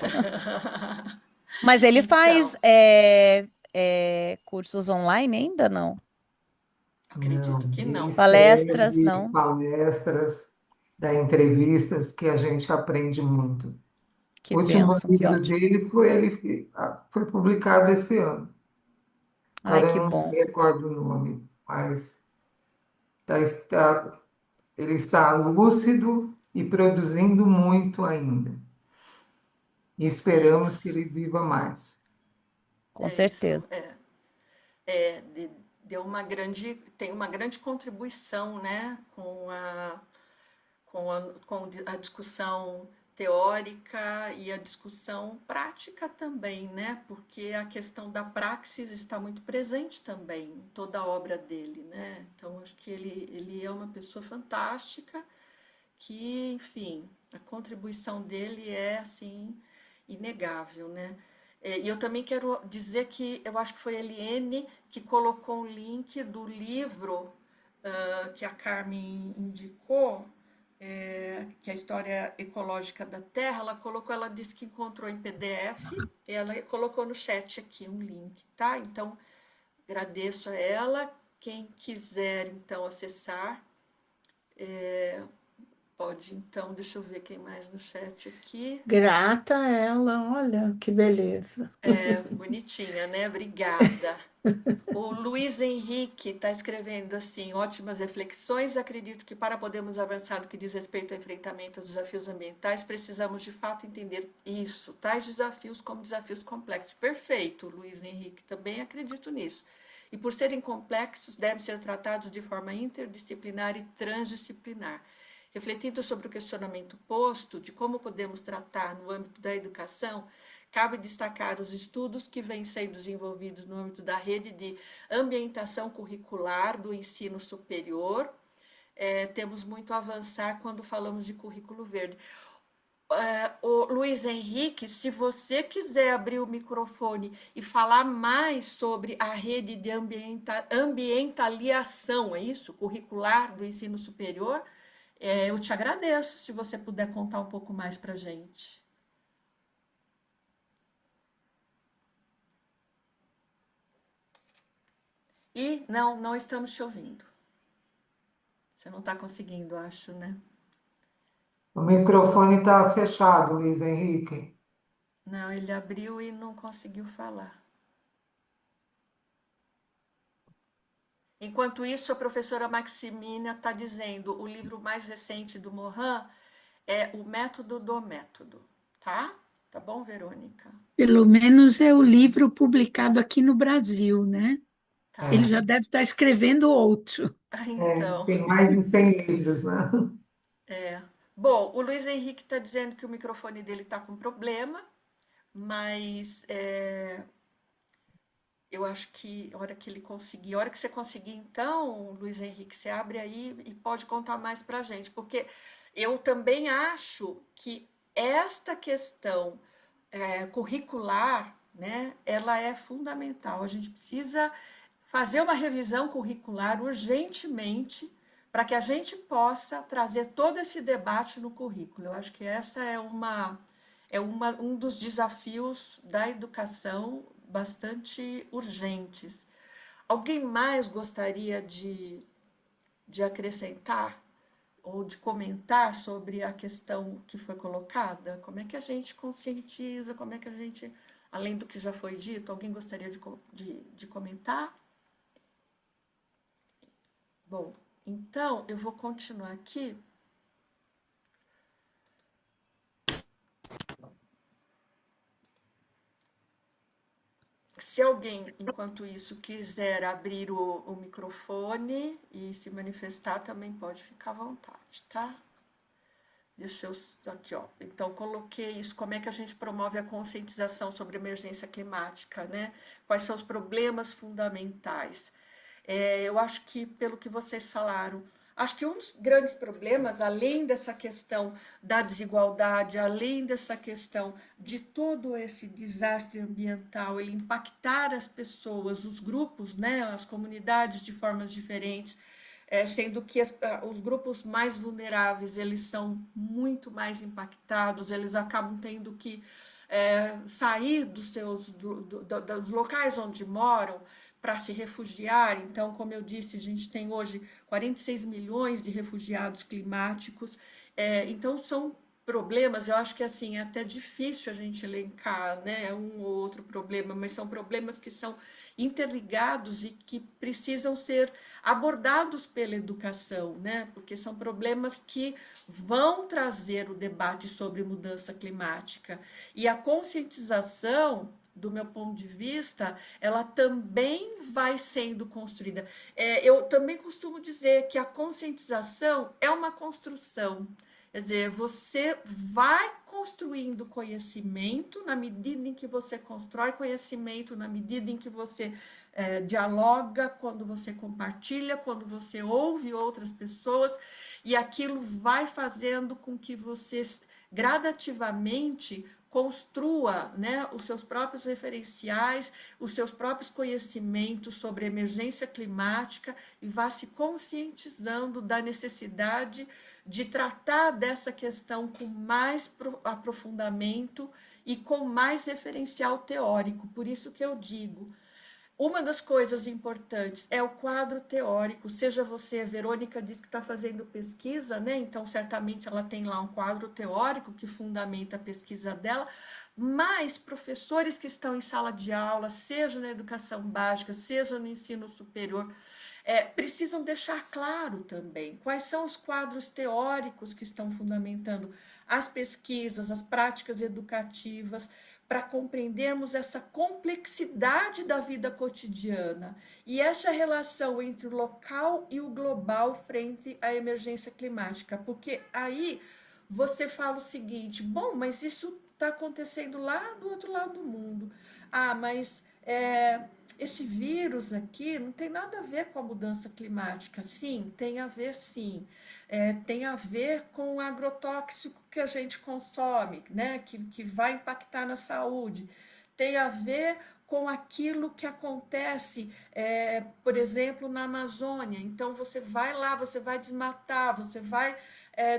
Mas ele faz Então, cursos online ainda, não? acredito Não, que ele não. Palestras, escreve não? palestras, dá entrevistas que a gente aprende muito. Que O último bênção, que livro ótimo. dele foi publicado esse ano. Ai, Agora eu que não bom, me recordo o nome, mas ele está lúcido e produzindo muito ainda. E É esperamos que isso. com ele viva mais. certeza. É. deu tem uma grande contribuição, né, com a discussão teórica e a discussão prática também, né? Porque a questão da praxis está muito presente também em toda a obra dele, né? Então, acho que ele é uma pessoa fantástica que, enfim, a contribuição dele é, assim, inegável, né? E eu também quero dizer que eu acho que foi a Eliane que colocou um link do livro que a Carmen indicou, que é a História Ecológica da Terra. Ela disse que encontrou em PDF, e ela colocou no chat aqui um link, tá? Então, agradeço a ela. Quem quiser, então, acessar, pode, então, deixa eu ver quem mais no chat aqui. Grata a ela, olha que beleza. Bonitinha, né? Obrigada. O Luiz Henrique está escrevendo assim: ótimas reflexões. Acredito que para podermos avançar no que diz respeito ao enfrentamento aos desafios ambientais, precisamos de fato entender isso, tais desafios como desafios complexos. Perfeito, Luiz Henrique, também acredito nisso. E por serem complexos, devem ser tratados de forma interdisciplinar e transdisciplinar. Refletindo sobre o questionamento posto de como podemos tratar no âmbito da educação, cabe destacar os estudos que vêm sendo desenvolvidos no âmbito da rede de ambientação curricular do ensino superior. Temos muito a avançar quando falamos de currículo verde. O Luiz Henrique, se você quiser abrir o microfone e falar mais sobre a rede de ambientaliação, é isso? Curricular do ensino superior, eu te agradeço se você puder contar um pouco mais para a gente. E não estamos te ouvindo. Você não está conseguindo, acho, né? O microfone está fechado, Luiz Henrique. Não, ele abriu e não conseguiu falar. Enquanto isso, a professora Maximina está dizendo: o livro mais recente do Morin é O Método do Método, tá? Tá bom, Verônica? Pelo menos é o livro publicado aqui no Brasil, né? Tá. Ele já deve estar escrevendo outro. Então, Tem mais de 100 livros, né? bom, o Luiz Henrique está dizendo que o microfone dele está com problema, mas eu acho que a hora que você conseguir, então, Luiz Henrique, você abre aí e pode contar mais para a gente, porque eu também acho que esta questão curricular, né, ela é fundamental. A gente precisa fazer uma revisão curricular urgentemente para que a gente possa trazer todo esse debate no currículo. Eu acho que essa um dos desafios da educação bastante urgentes. Alguém mais gostaria de acrescentar ou de comentar sobre a questão que foi colocada? Como é que a gente conscientiza, como é que a gente, além do que já foi dito, alguém gostaria de comentar? Bom, então eu vou continuar aqui. Se alguém, enquanto isso, quiser abrir o microfone e se manifestar, também pode ficar à vontade, tá? Deixa eu. Aqui, ó. Então, coloquei isso. Como é que a gente promove a conscientização sobre emergência climática, né? Quais são os problemas fundamentais? Eu acho que, pelo que vocês falaram, acho que um dos grandes problemas, além dessa questão da desigualdade, além dessa questão de todo esse desastre ambiental, ele impactar as pessoas, os grupos, né, as comunidades de formas diferentes, sendo que os grupos mais vulneráveis, eles são muito mais impactados, eles acabam tendo que sair dos locais onde moram para se refugiar. Então, como eu disse, a gente tem hoje 46 milhões de refugiados climáticos. Então, são problemas, eu acho que assim, é até difícil a gente elencar, né, um ou outro problema, mas são problemas que são interligados e que precisam ser abordados pela educação, né, porque são problemas que vão trazer o debate sobre mudança climática. E a conscientização, do meu ponto de vista, ela também vai sendo construída. Eu também costumo dizer que a conscientização é uma construção. Quer dizer, você vai construindo conhecimento na medida em que você constrói conhecimento, na medida em que você dialoga, quando você compartilha, quando você ouve outras pessoas, e aquilo vai fazendo com que você gradativamente construa, né, os seus próprios referenciais, os seus próprios conhecimentos sobre emergência climática e vá se conscientizando da necessidade de tratar dessa questão com mais aprofundamento e com mais referencial teórico. Por isso que eu digo, uma das coisas importantes é o quadro teórico, seja você, a Verônica diz que está fazendo pesquisa, né? Então, certamente ela tem lá um quadro teórico que fundamenta a pesquisa dela, mas professores que estão em sala de aula, seja na educação básica, seja no ensino superior, precisam deixar claro também quais são os quadros teóricos que estão fundamentando as pesquisas, as práticas educativas, para compreendermos essa complexidade da vida cotidiana e essa relação entre o local e o global frente à emergência climática, porque aí você fala o seguinte: bom, mas isso está acontecendo lá do outro lado do mundo. Ah, mas esse vírus aqui não tem nada a ver com a mudança climática. Sim, tem a ver, sim. Tem a ver com o agrotóxico que a gente consome, né? Que vai impactar na saúde. Tem a ver com aquilo que acontece, por exemplo, na Amazônia. Então, você vai lá, você vai desmatar, você vai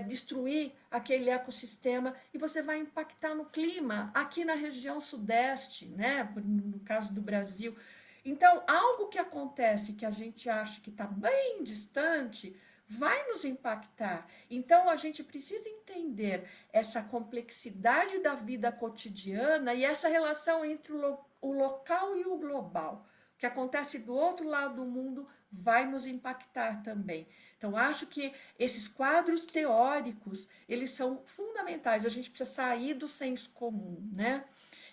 destruir aquele ecossistema e você vai impactar no clima aqui na região sudeste, né? No caso do Brasil. Então, algo que acontece que a gente acha que está bem distante vai nos impactar. Então, a gente precisa entender essa complexidade da vida cotidiana e essa relação entre o local e o global. O que acontece do outro lado do mundo vai nos impactar também. Então, acho que esses quadros teóricos, eles são fundamentais. A gente precisa sair do senso comum, né?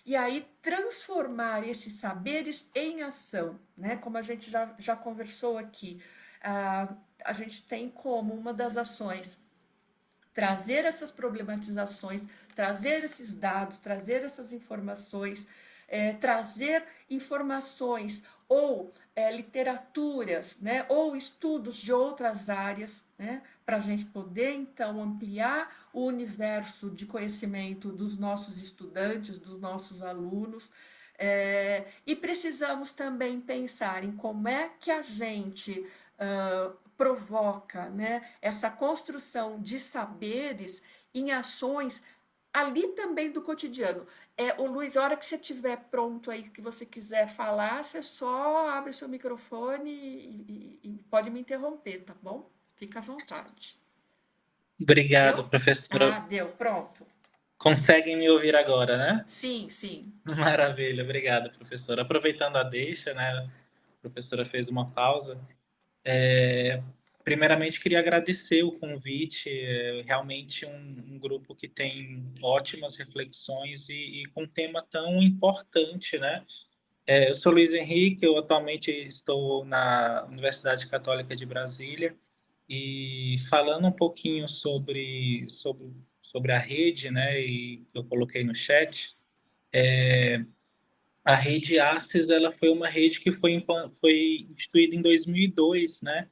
E aí transformar esses saberes em ação, né? Como a gente já conversou aqui. A gente tem como uma das ações trazer essas problematizações, trazer esses dados, trazer essas informações, trazer informações ou literaturas, né, ou estudos de outras áreas, né, para a gente poder, então, ampliar o universo de conhecimento dos nossos estudantes, dos nossos alunos. E precisamos também pensar em como é que a gente provoca, né, essa construção de saberes em ações ali também do cotidiano. O Luiz, a hora que você estiver pronto aí, que você quiser falar, você só abre o seu microfone e pode me interromper, tá bom? Fica à vontade. Obrigado, Deu? professora. Deu, pronto. Conseguem me ouvir agora, né? Sim, sim. Maravilha, obrigado, professora. Aproveitando a deixa, né? A professora fez uma pausa. Primeiramente, queria agradecer o convite. É realmente um grupo que tem ótimas reflexões e com um tema tão importante, né? Eu sou Luiz Henrique, eu atualmente estou na Universidade Católica de Brasília e falando um pouquinho sobre a rede, né? E eu coloquei no chat. A rede ACES, ela foi uma rede que foi instituída em 2002, né?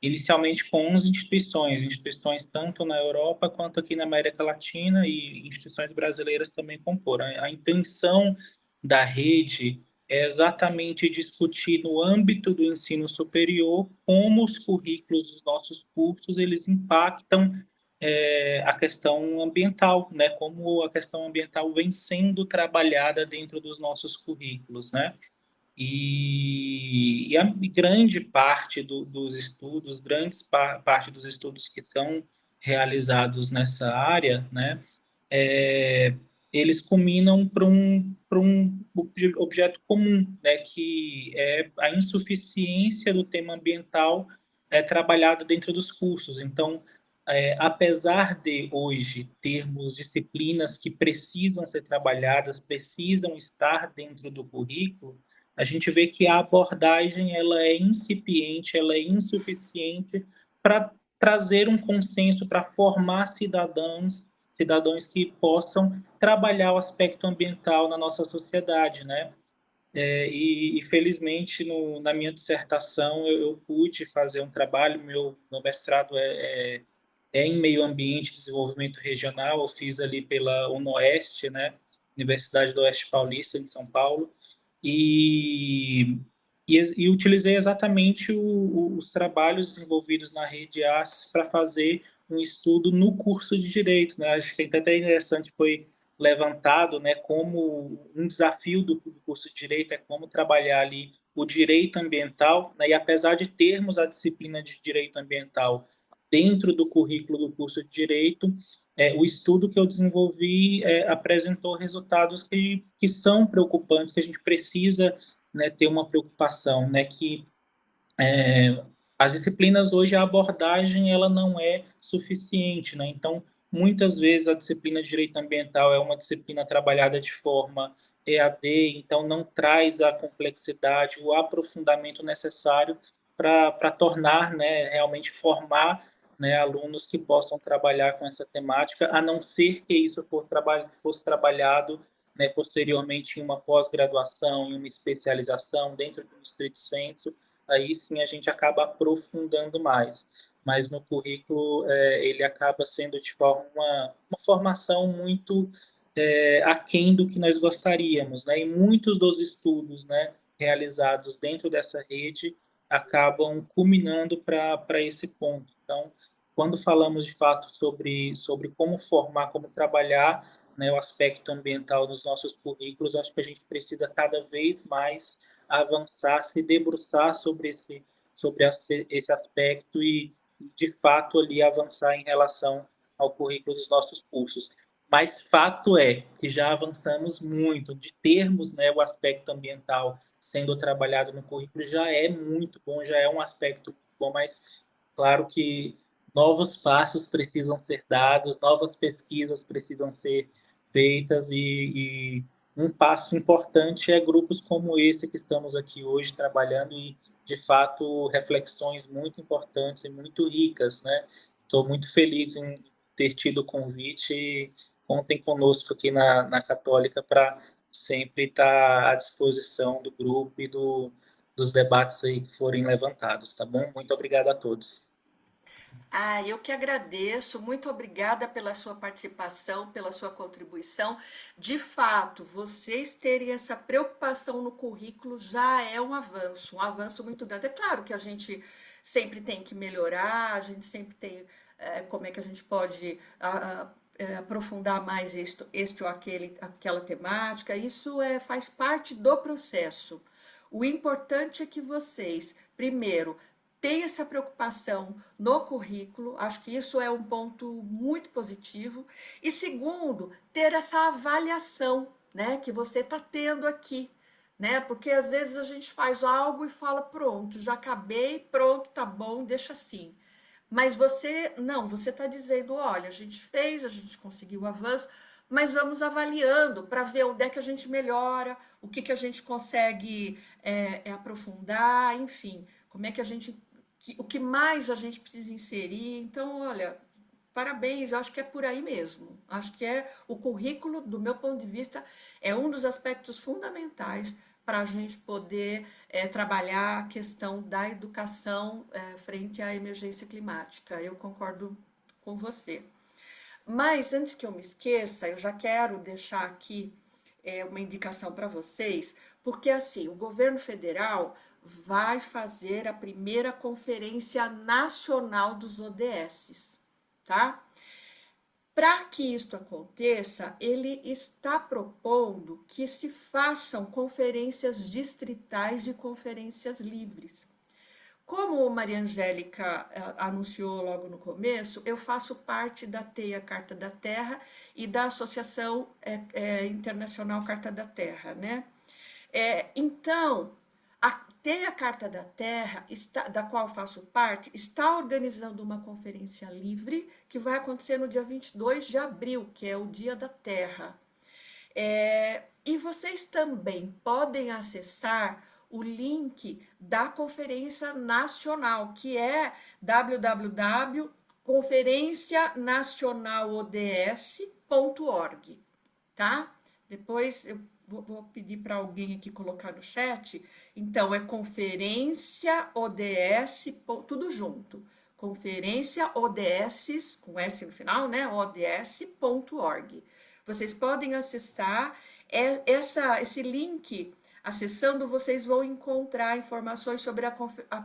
Inicialmente com 11 instituições tanto na Europa quanto aqui na América Latina, e instituições brasileiras também comporam. A intenção da rede é exatamente discutir no âmbito do ensino superior como os currículos dos nossos cursos eles impactam a questão ambiental, né? Como a questão ambiental vem sendo trabalhada dentro dos nossos currículos, né? E a grande parte dos estudos, parte dos estudos que são realizados nessa área, né? Eles culminam para um objeto comum, né? Que é a insuficiência do tema ambiental trabalhado dentro dos cursos. Então, apesar de hoje termos disciplinas que precisam ser trabalhadas, precisam estar dentro do currículo, a gente vê que a abordagem ela é incipiente, ela é insuficiente para trazer um consenso, para formar cidadãos que possam trabalhar o aspecto ambiental na nossa sociedade, né? E felizmente na minha dissertação eu pude fazer um trabalho, meu mestrado é em meio ambiente e desenvolvimento regional, eu fiz ali pela UNOeste, né, Universidade do Oeste Paulista, de São Paulo, e, e utilizei exatamente os trabalhos desenvolvidos na rede ACES para fazer um estudo no curso de Direito, né, acho que até interessante foi levantado, né, como um desafio do curso de Direito é como trabalhar ali o direito ambiental, né, e apesar de termos a disciplina de direito ambiental dentro do currículo do curso de Direito, o estudo que eu desenvolvi apresentou resultados que são preocupantes, que a gente precisa, né, ter uma preocupação, né, que as disciplinas hoje, a abordagem ela não é suficiente, né? Então, muitas vezes a disciplina de direito ambiental é uma disciplina trabalhada de forma EAD, então não traz a complexidade, o aprofundamento necessário para tornar, né, realmente formar, né, alunos que possam trabalhar com essa temática, a não ser que isso fosse trabalhado, né, posteriormente em uma pós-graduação, em uma especialização dentro do estrito sensu, aí sim a gente acaba aprofundando mais. Mas no currículo ele acaba sendo de forma uma formação muito aquém do que nós gostaríamos, né? E muitos dos estudos, né, realizados dentro dessa rede acabam culminando para esse ponto. Então, quando falamos de fato sobre como formar, como trabalhar, né, o aspecto ambiental nos nossos currículos, acho que a gente precisa cada vez mais avançar, se debruçar sobre esse aspecto e, de fato, ali avançar em relação ao currículo dos nossos cursos. Mas fato é que já avançamos muito, de termos, né, o aspecto ambiental sendo trabalhado no currículo já é muito bom, já é um aspecto bom, mas claro que novos passos precisam ser dados, novas pesquisas precisam ser feitas e um passo importante é grupos como esse que estamos aqui hoje trabalhando e, de fato, reflexões muito importantes e muito ricas, né? Estou muito feliz em ter tido o convite e contem conosco aqui na Católica para sempre estar à disposição do grupo e dos debates aí que forem levantados, tá bom? Muito obrigado a todos. Ah, eu que agradeço, muito obrigada pela sua participação, pela sua contribuição. De fato, vocês terem essa preocupação no currículo já é um avanço muito grande. É claro que a gente sempre tem que melhorar, a gente sempre tem como é que a gente pode aprofundar mais este ou aquela temática. Isso faz parte do processo. O importante é que vocês, primeiro, ter essa preocupação no currículo, acho que isso é um ponto muito positivo. E segundo, ter essa avaliação, né, que você está tendo aqui, né? Porque às vezes a gente faz algo e fala, pronto, já acabei, pronto, tá bom, deixa assim. Mas você, não, você está dizendo, olha, a gente fez, a gente conseguiu o avanço, mas vamos avaliando para ver onde é que a gente melhora, o que a gente consegue aprofundar, enfim, como é que a gente o que mais a gente precisa inserir. Então, olha, parabéns, eu acho que é por aí mesmo. Acho que o currículo, do meu ponto de vista, é um dos aspectos fundamentais para a gente poder trabalhar a questão da educação frente à emergência climática. Eu concordo com você. Mas antes que eu me esqueça, eu já quero deixar aqui uma indicação para vocês, porque assim, o governo federal vai fazer a primeira conferência nacional dos ODS, tá? Para que isto aconteça, ele está propondo que se façam conferências distritais e conferências livres. Como a Maria Angélica anunciou logo no começo, eu faço parte da TEIA Carta da Terra e da Associação Internacional Carta da Terra, né? Então, TEIA Carta da Terra, da qual faço parte, está organizando uma conferência livre que vai acontecer no dia 22 de abril, que é o Dia da Terra. E vocês também podem acessar o link da Conferência Nacional, que é www.conferencianacionalods.org, tá? Depois eu vou pedir para alguém aqui colocar no chat. Então, é Conferência ODS, tudo junto. Conferência ODS, com S no final, né? ODS.org. Vocês podem acessar esse link. Acessando, vocês vão encontrar informações sobre a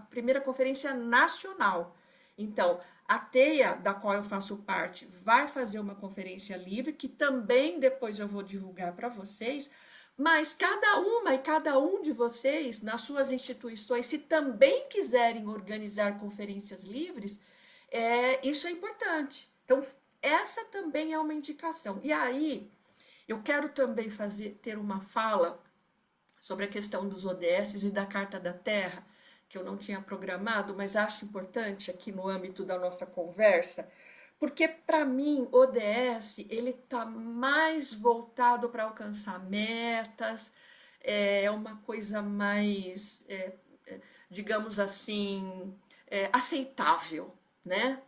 primeira conferência nacional. Então, a TEIA, da qual eu faço parte, vai fazer uma conferência livre, que também depois eu vou divulgar para vocês, mas cada uma e cada um de vocês, nas suas instituições, se também quiserem organizar conferências livres, isso é importante. Então, essa também é uma indicação. E aí, eu quero também ter uma fala sobre a questão dos ODS e da Carta da Terra, que eu não tinha programado, mas acho importante aqui no âmbito da nossa conversa, porque para mim o ODS ele está mais voltado para alcançar metas, é uma coisa mais, digamos assim, aceitável, né?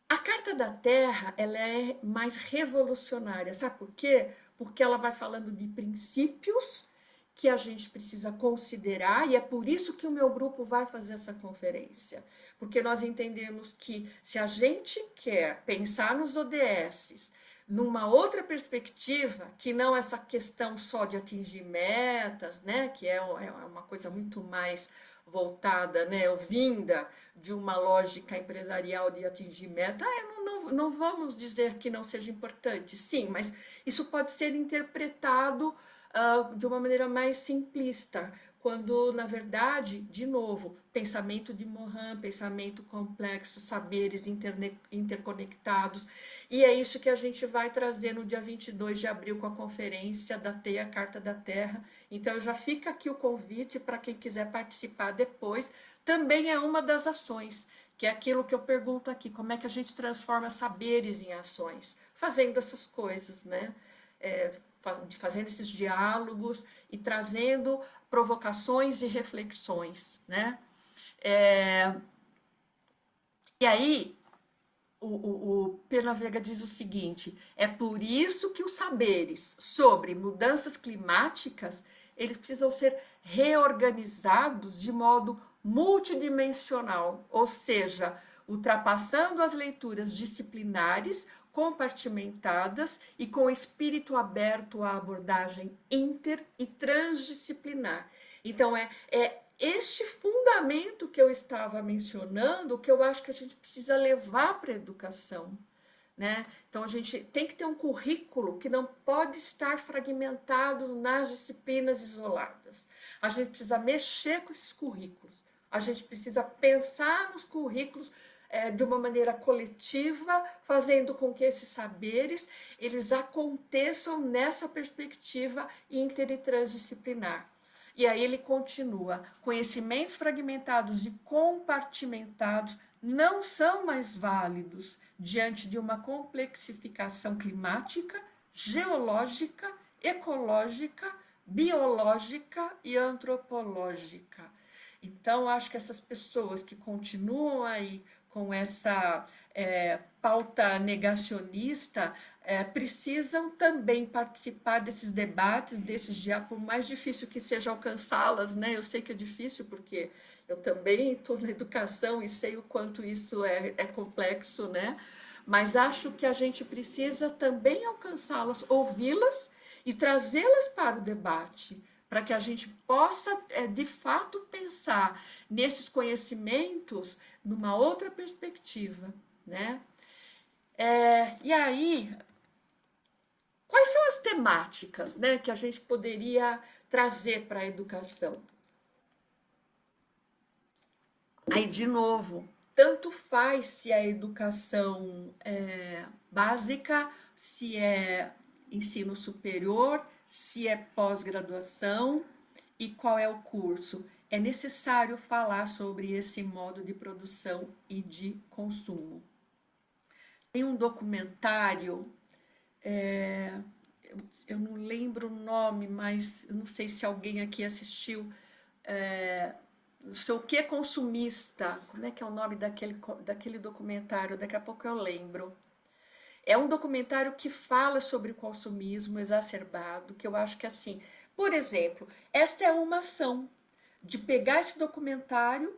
A Carta da Terra ela é mais revolucionária, sabe por quê? Porque ela vai falando de princípios que a gente precisa considerar, e é por isso que o meu grupo vai fazer essa conferência, porque nós entendemos que se a gente quer pensar nos ODS numa outra perspectiva, que não essa questão só de atingir metas, né, que é uma coisa muito mais voltada, né, vinda de uma lógica empresarial de atingir meta, não vamos dizer que não seja importante, sim, mas isso pode ser interpretado de uma maneira mais simplista, quando, na verdade, de novo, pensamento de Morin, pensamento complexo, saberes interconectados, e é isso que a gente vai trazer no dia 22 de abril com a conferência da TEIA Carta da Terra. Então, já fica aqui o convite para quem quiser participar depois. Também é uma das ações, que é aquilo que eu pergunto aqui, como é que a gente transforma saberes em ações? Fazendo essas coisas, né? Fazendo esses diálogos e trazendo provocações e reflexões, né? E aí, o Pena Vega diz o seguinte: é por isso que os saberes sobre mudanças climáticas eles precisam ser reorganizados de modo multidimensional, ou seja, ultrapassando as leituras disciplinares, compartimentadas e com espírito aberto à abordagem inter e transdisciplinar. Então, é este fundamento que eu estava mencionando, que eu acho que a gente precisa levar para a educação, né? Então, a gente tem que ter um currículo que não pode estar fragmentado nas disciplinas isoladas. A gente precisa mexer com esses currículos. A gente precisa pensar nos currículos de uma maneira coletiva, fazendo com que esses saberes eles aconteçam nessa perspectiva inter e transdisciplinar. E aí ele continua: conhecimentos fragmentados e compartimentados não são mais válidos diante de uma complexificação climática, geológica, ecológica, biológica e antropológica. Então, acho que essas pessoas que continuam aí com essa pauta negacionista precisam também participar desses debates, desses diálogos, por mais difícil que seja alcançá-las, né? Eu sei que é difícil, porque eu também estou na educação e sei o quanto isso é complexo, né? Mas acho que a gente precisa também alcançá-las, ouvi-las e trazê-las para o debate, para que a gente possa, de fato, pensar nesses conhecimentos numa outra perspectiva, né? E aí, quais são as temáticas, né, que a gente poderia trazer para a educação? Aí, de novo, tanto faz se a educação básica, se é ensino superior, se é pós-graduação e qual é o curso. é necessário falar sobre esse modo de produção e de consumo. Tem um documentário, é, eu não lembro o nome, mas eu não sei se alguém aqui assistiu, não sei o que consumista, como é que é o nome daquele documentário? Daqui a pouco eu lembro. É um documentário que fala sobre o consumismo exacerbado, que eu acho que assim, por exemplo, esta é uma ação de pegar esse documentário,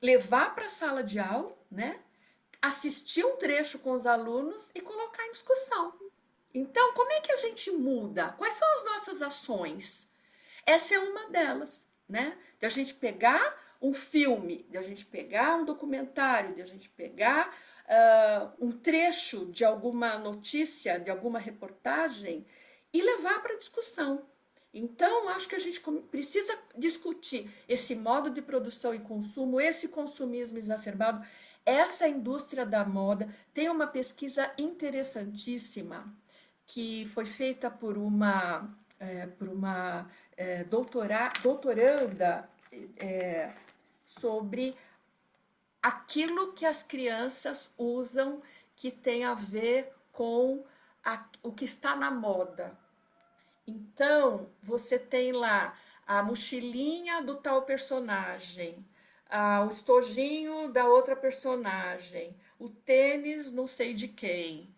levar para a sala de aula, né? Assistir um trecho com os alunos e colocar em discussão. Então, como é que a gente muda? Quais são as nossas ações? Essa é uma delas, né? De a gente pegar um filme, de a gente pegar um documentário, de a gente pegar um trecho de alguma notícia, de alguma reportagem e levar para discussão. Então, acho que a gente precisa discutir esse modo de produção e consumo, esse consumismo exacerbado, essa indústria da moda. Tem uma pesquisa interessantíssima que foi feita por uma doutoranda sobre aquilo que as crianças usam que tem a ver com o que está na moda. Então, você tem lá a mochilinha do tal personagem, o estojinho da outra personagem, o tênis não sei de quem.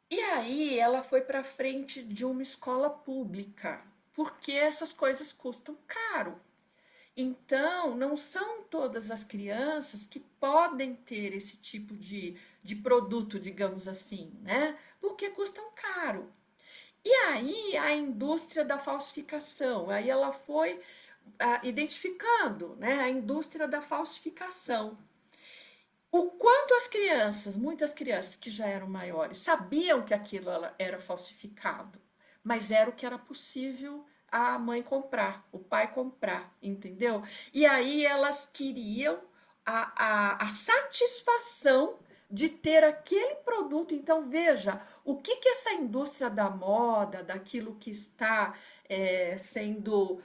E aí ela foi para frente de uma escola pública, porque essas coisas custam caro. Então, não são todas as crianças que podem ter esse tipo de produto, digamos assim, né? Porque custam caro. E aí a indústria da falsificação, aí ela foi identificando, né, a indústria da falsificação. O quanto as crianças, muitas crianças que já eram maiores, sabiam que aquilo era falsificado, mas era o que era possível a mãe comprar, o pai comprar, entendeu? E aí elas queriam a satisfação de ter aquele produto. Então, veja, o que essa indústria da moda, daquilo que está sendo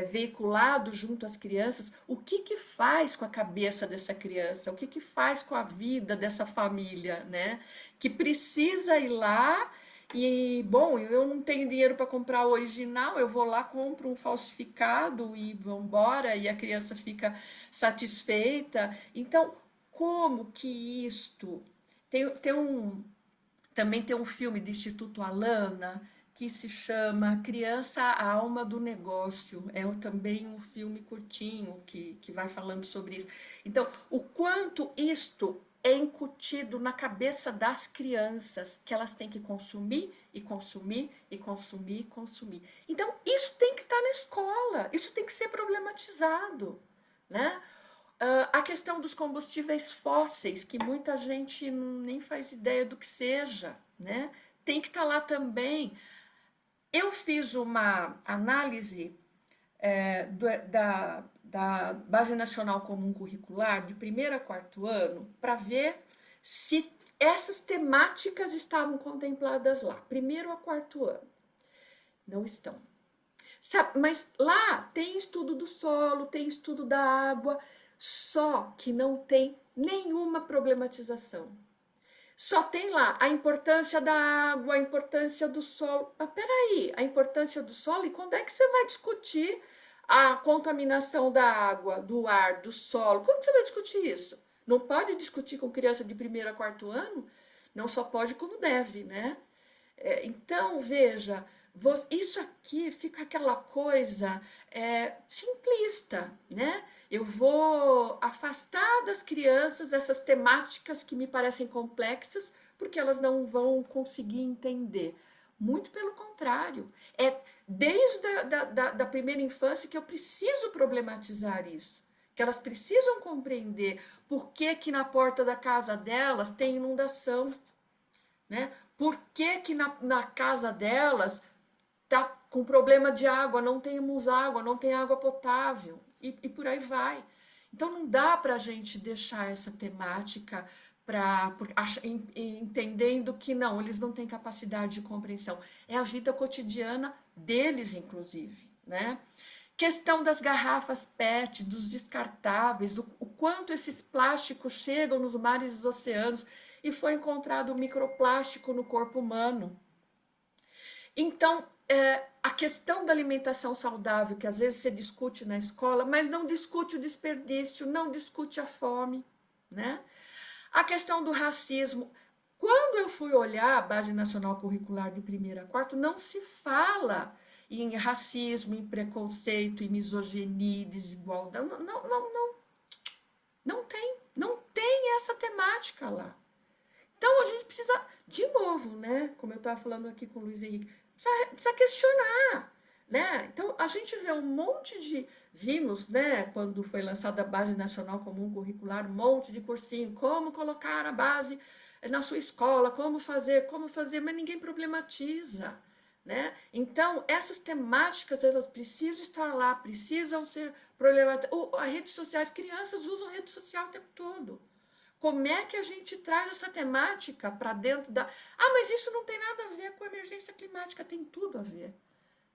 veiculado junto às crianças, o que faz com a cabeça dessa criança, o que faz com a vida dessa família, né? Que precisa ir lá e, bom, eu não tenho dinheiro para comprar o original, eu vou lá, compro um falsificado e vamos embora, e a criança fica satisfeita. Então, como que isto... Também tem um filme do Instituto Alana que se chama Criança, a Alma do Negócio. É também um filme curtinho que vai falando sobre isso. Então, o quanto isto é incutido na cabeça das crianças, que elas têm que consumir e consumir e consumir e consumir. Então, isso tem que estar na escola, isso tem que ser problematizado, né? A questão dos combustíveis fósseis, que muita gente nem faz ideia do que seja, né? Tem que estar lá também. Eu fiz uma análise da Base Nacional Comum Curricular, de primeiro a quarto ano, para ver se essas temáticas estavam contempladas lá, primeiro a quarto ano. Não estão. Mas lá tem estudo do solo, tem estudo da água, só que não tem nenhuma problematização. Só tem lá a importância da água, a importância do solo. Mas peraí, a importância do solo, e quando é que você vai discutir a contaminação da água, do ar, do solo? Como você vai discutir isso? Não pode discutir com criança de primeiro a quarto ano? Não só pode como deve, né? Então, veja, isso aqui fica aquela coisa simplista, né? Eu vou afastar das crianças essas temáticas que me parecem complexas, porque elas não vão conseguir entender. Muito pelo contrário. É desde da primeira infância que eu preciso problematizar isso. Que elas precisam compreender por que que na porta da casa delas tem inundação, né? Por que que na casa delas tá com problema de água, não temos água, não tem água potável, e por aí vai. Então não dá para a gente deixar essa temática entendendo que não, eles não têm capacidade de compreensão. É a vida cotidiana deles, inclusive, né? Questão das garrafas PET, dos descartáveis, o quanto esses plásticos chegam nos mares e nos oceanos, e foi encontrado microplástico no corpo humano. Então, a questão da alimentação saudável, que às vezes se discute na escola, mas não discute o desperdício, não discute a fome, né? A questão do racismo. Quando eu fui olhar a Base Nacional Curricular de 1º a 4º, não se fala em racismo, em preconceito, em misoginia, desigualdade. Não tem essa temática lá. Então a gente precisa, de novo, né? Como eu estava falando aqui com o Luiz Henrique, precisa questionar, né? Então a gente vê um monte de, vimos, né? Quando foi lançada a Base Nacional Comum Curricular, um monte de cursinho, como colocar a base na sua escola, como fazer, mas ninguém problematiza, né? Então essas temáticas elas precisam estar lá, precisam ser problematizadas. As redes sociais, crianças usam rede social o tempo todo. Como é que a gente traz essa temática para dentro da... mas isso não tem nada a ver com a emergência climática. Tem tudo a ver,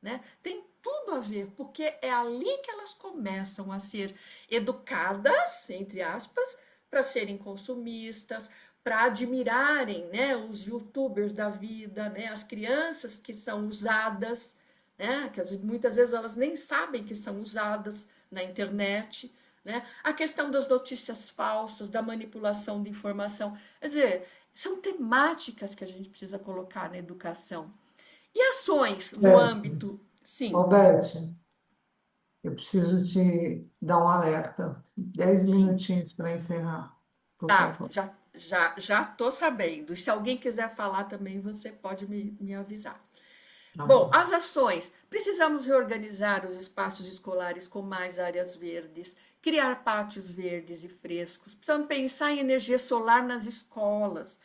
né? Tem tudo a ver, porque é ali que elas começam a ser educadas, entre aspas, para serem consumistas, para admirarem, né, os youtubers da vida, né, as crianças que são usadas, né, que muitas vezes elas nem sabem que são usadas na internet, né? A questão das notícias falsas, da manipulação de informação. Quer dizer, são temáticas que a gente precisa colocar na educação. E ações no âmbito... Sim. Roberto, eu preciso te dar um alerta. 10 minutinhos para encerrar, por favor. Já estou sabendo. E se alguém quiser falar também, você pode me avisar. Tá Bom, as ações. Precisamos reorganizar os espaços escolares com mais áreas verdes, criar pátios verdes e frescos. Precisamos pensar em energia solar nas escolas.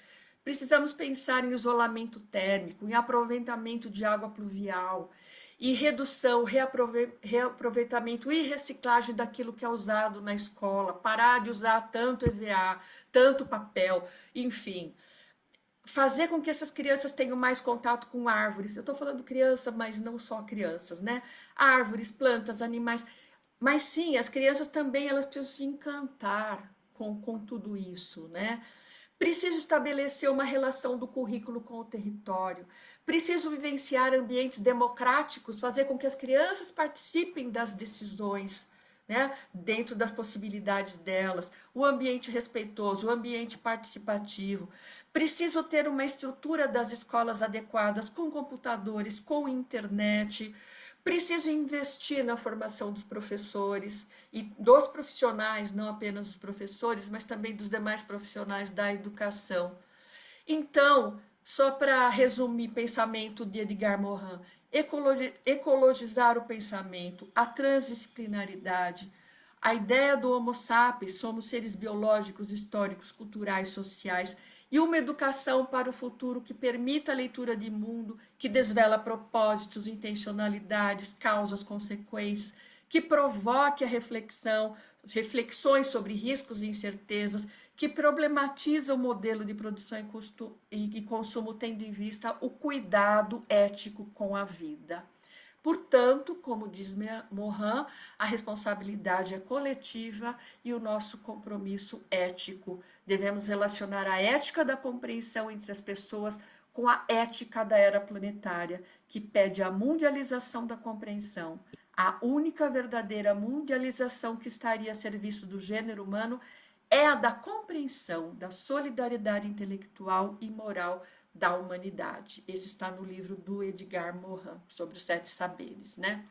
Precisamos pensar em isolamento térmico, em aproveitamento de água pluvial, e redução, reaproveitamento e reciclagem daquilo que é usado na escola. Parar de usar tanto EVA, tanto papel, enfim. Fazer com que essas crianças tenham mais contato com árvores. Eu estou falando criança, mas não só crianças, né? Árvores, plantas, animais. Mas sim, as crianças também elas precisam se encantar com tudo isso, né? Preciso estabelecer uma relação do currículo com o território. Preciso vivenciar ambientes democráticos, fazer com que as crianças participem das decisões, né? Dentro das possibilidades delas. O ambiente respeitoso, o ambiente participativo. Preciso ter uma estrutura das escolas adequadas, com computadores, com internet. Preciso investir na formação dos professores e dos profissionais, não apenas dos professores, mas também dos demais profissionais da educação. Então, só para resumir pensamento de Edgar Morin, ecologizar o pensamento, a transdisciplinaridade, a ideia do Homo sapiens, somos seres biológicos, históricos, culturais, sociais, e uma educação para o futuro que permita a leitura de mundo, que desvela propósitos, intencionalidades, causas, consequências, que provoque a reflexões sobre riscos e incertezas, que problematiza o modelo de produção e consumo, tendo em vista o cuidado ético com a vida. Portanto, como diz Morin, a responsabilidade é coletiva e o nosso compromisso ético. Devemos relacionar a ética da compreensão entre as pessoas com a ética da era planetária, que pede a mundialização da compreensão. A única verdadeira mundialização que estaria a serviço do gênero humano é a da compreensão, da solidariedade intelectual e moral da humanidade. Esse está no livro do Edgar Morin, sobre os 7 saberes, né?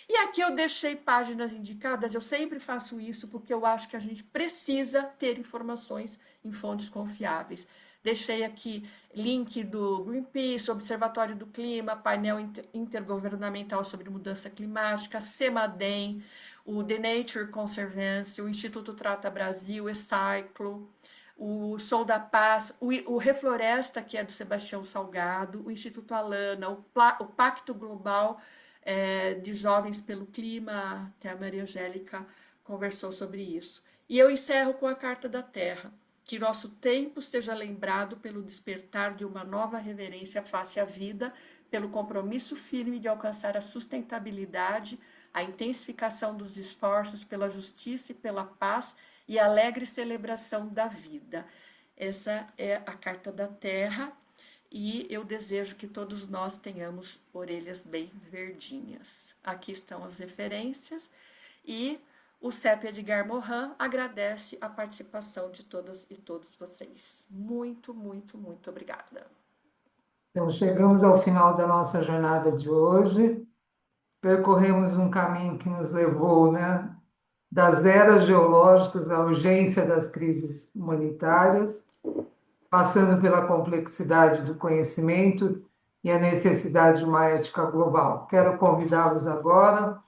E aqui eu deixei páginas indicadas, eu sempre faço isso porque eu acho que a gente precisa ter informações em fontes confiáveis. Deixei aqui link do Greenpeace, Observatório do Clima, painel intergovernamental sobre mudança climática, CEMADEM, o The Nature Conservancy, o Instituto Trata Brasil, Eciclo, o Sol da Paz, o Refloresta, que é do Sebastião Salgado, o Instituto Alana, o Pacto Global de Jovens pelo Clima, que a Maria Angélica conversou sobre isso. E eu encerro com a Carta da Terra, que nosso tempo seja lembrado pelo despertar de uma nova reverência face à vida, pelo compromisso firme de alcançar a sustentabilidade, a intensificação dos esforços pela justiça e pela paz e a alegre celebração da vida. Essa é a Carta da Terra e eu desejo que todos nós tenhamos orelhas bem verdinhas. Aqui estão as referências e o CEP Edgar Morin agradece a participação de todas e todos vocês. Muito, muito, muito obrigada. Então, chegamos ao final da nossa jornada de hoje. Percorremos um caminho que nos levou, né, das eras geológicas à urgência das crises humanitárias, passando pela complexidade do conhecimento e a necessidade de uma ética global. Quero convidá-los agora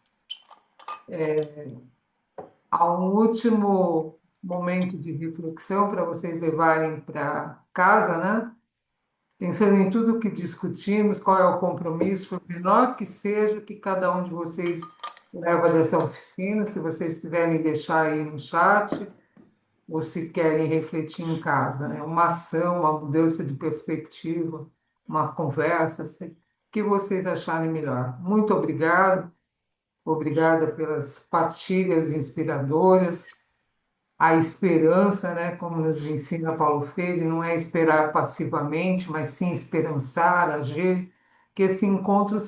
a um último momento de reflexão para vocês levarem para casa, né? Pensando em tudo que discutimos, qual é o compromisso, por menor que seja, que cada um de vocês leva dessa oficina, se vocês quiserem deixar aí no chat, ou se querem refletir em casa, né? Uma ação, uma mudança de perspectiva, uma conversa, o que vocês acharem melhor. Muito obrigado, obrigada pelas partilhas inspiradoras, a esperança, né, como nos ensina Paulo Freire, não é esperar passivamente, mas sim esperançar, agir, que esse encontro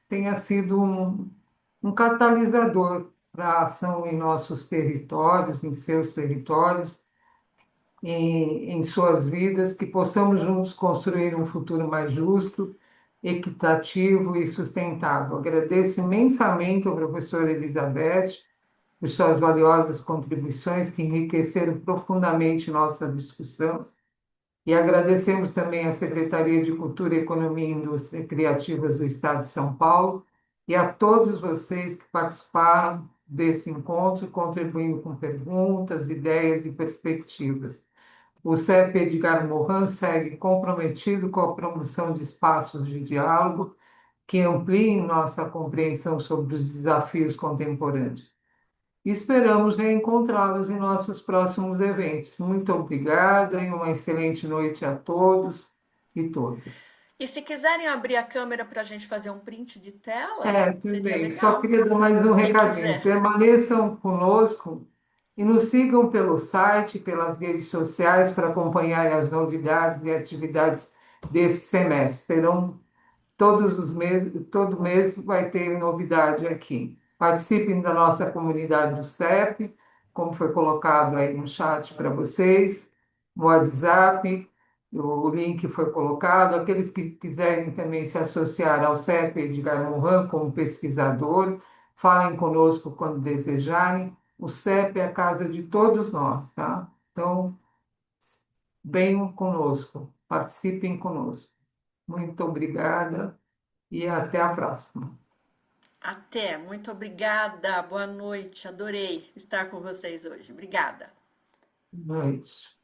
tenha sido um catalisador para a ação em nossos territórios, em seus territórios, em suas vidas, que possamos juntos construir um futuro mais justo, equitativo e sustentável. Agradeço imensamente ao professor Elizabeth por suas valiosas contribuições que enriqueceram profundamente nossa discussão. E agradecemos também à Secretaria de Cultura, Economia e Indústria Criativas do Estado de São Paulo e a todos vocês que participaram desse encontro, contribuindo com perguntas, ideias e perspectivas. O CEP Edgar Morin segue comprometido com a promoção de espaços de diálogo que ampliem nossa compreensão sobre os desafios contemporâneos. Esperamos reencontrá-los em nossos próximos eventos. Muito obrigada e uma excelente noite a todos e todas. E se quiserem abrir a câmera para a gente fazer um print de tela, seria Também. Só legal. queria dar mais um Quem recadinho. quiser. Permaneçam conosco e nos sigam pelo site, pelas redes sociais para acompanhar as novidades e atividades desse semestre. Serão todos os meses, todo mês vai ter novidade aqui. Participem da nossa comunidade do CEP, como foi colocado aí no chat para vocês, no WhatsApp, o link foi colocado. Aqueles que quiserem também se associar ao CEP Edgar Morin como pesquisador, falem conosco quando desejarem. O CEP é a casa de todos nós, tá? Então, venham conosco, participem conosco. Muito obrigada e até a próxima. Até, muito obrigada, boa noite, adorei estar com vocês hoje. Obrigada. Boa noite.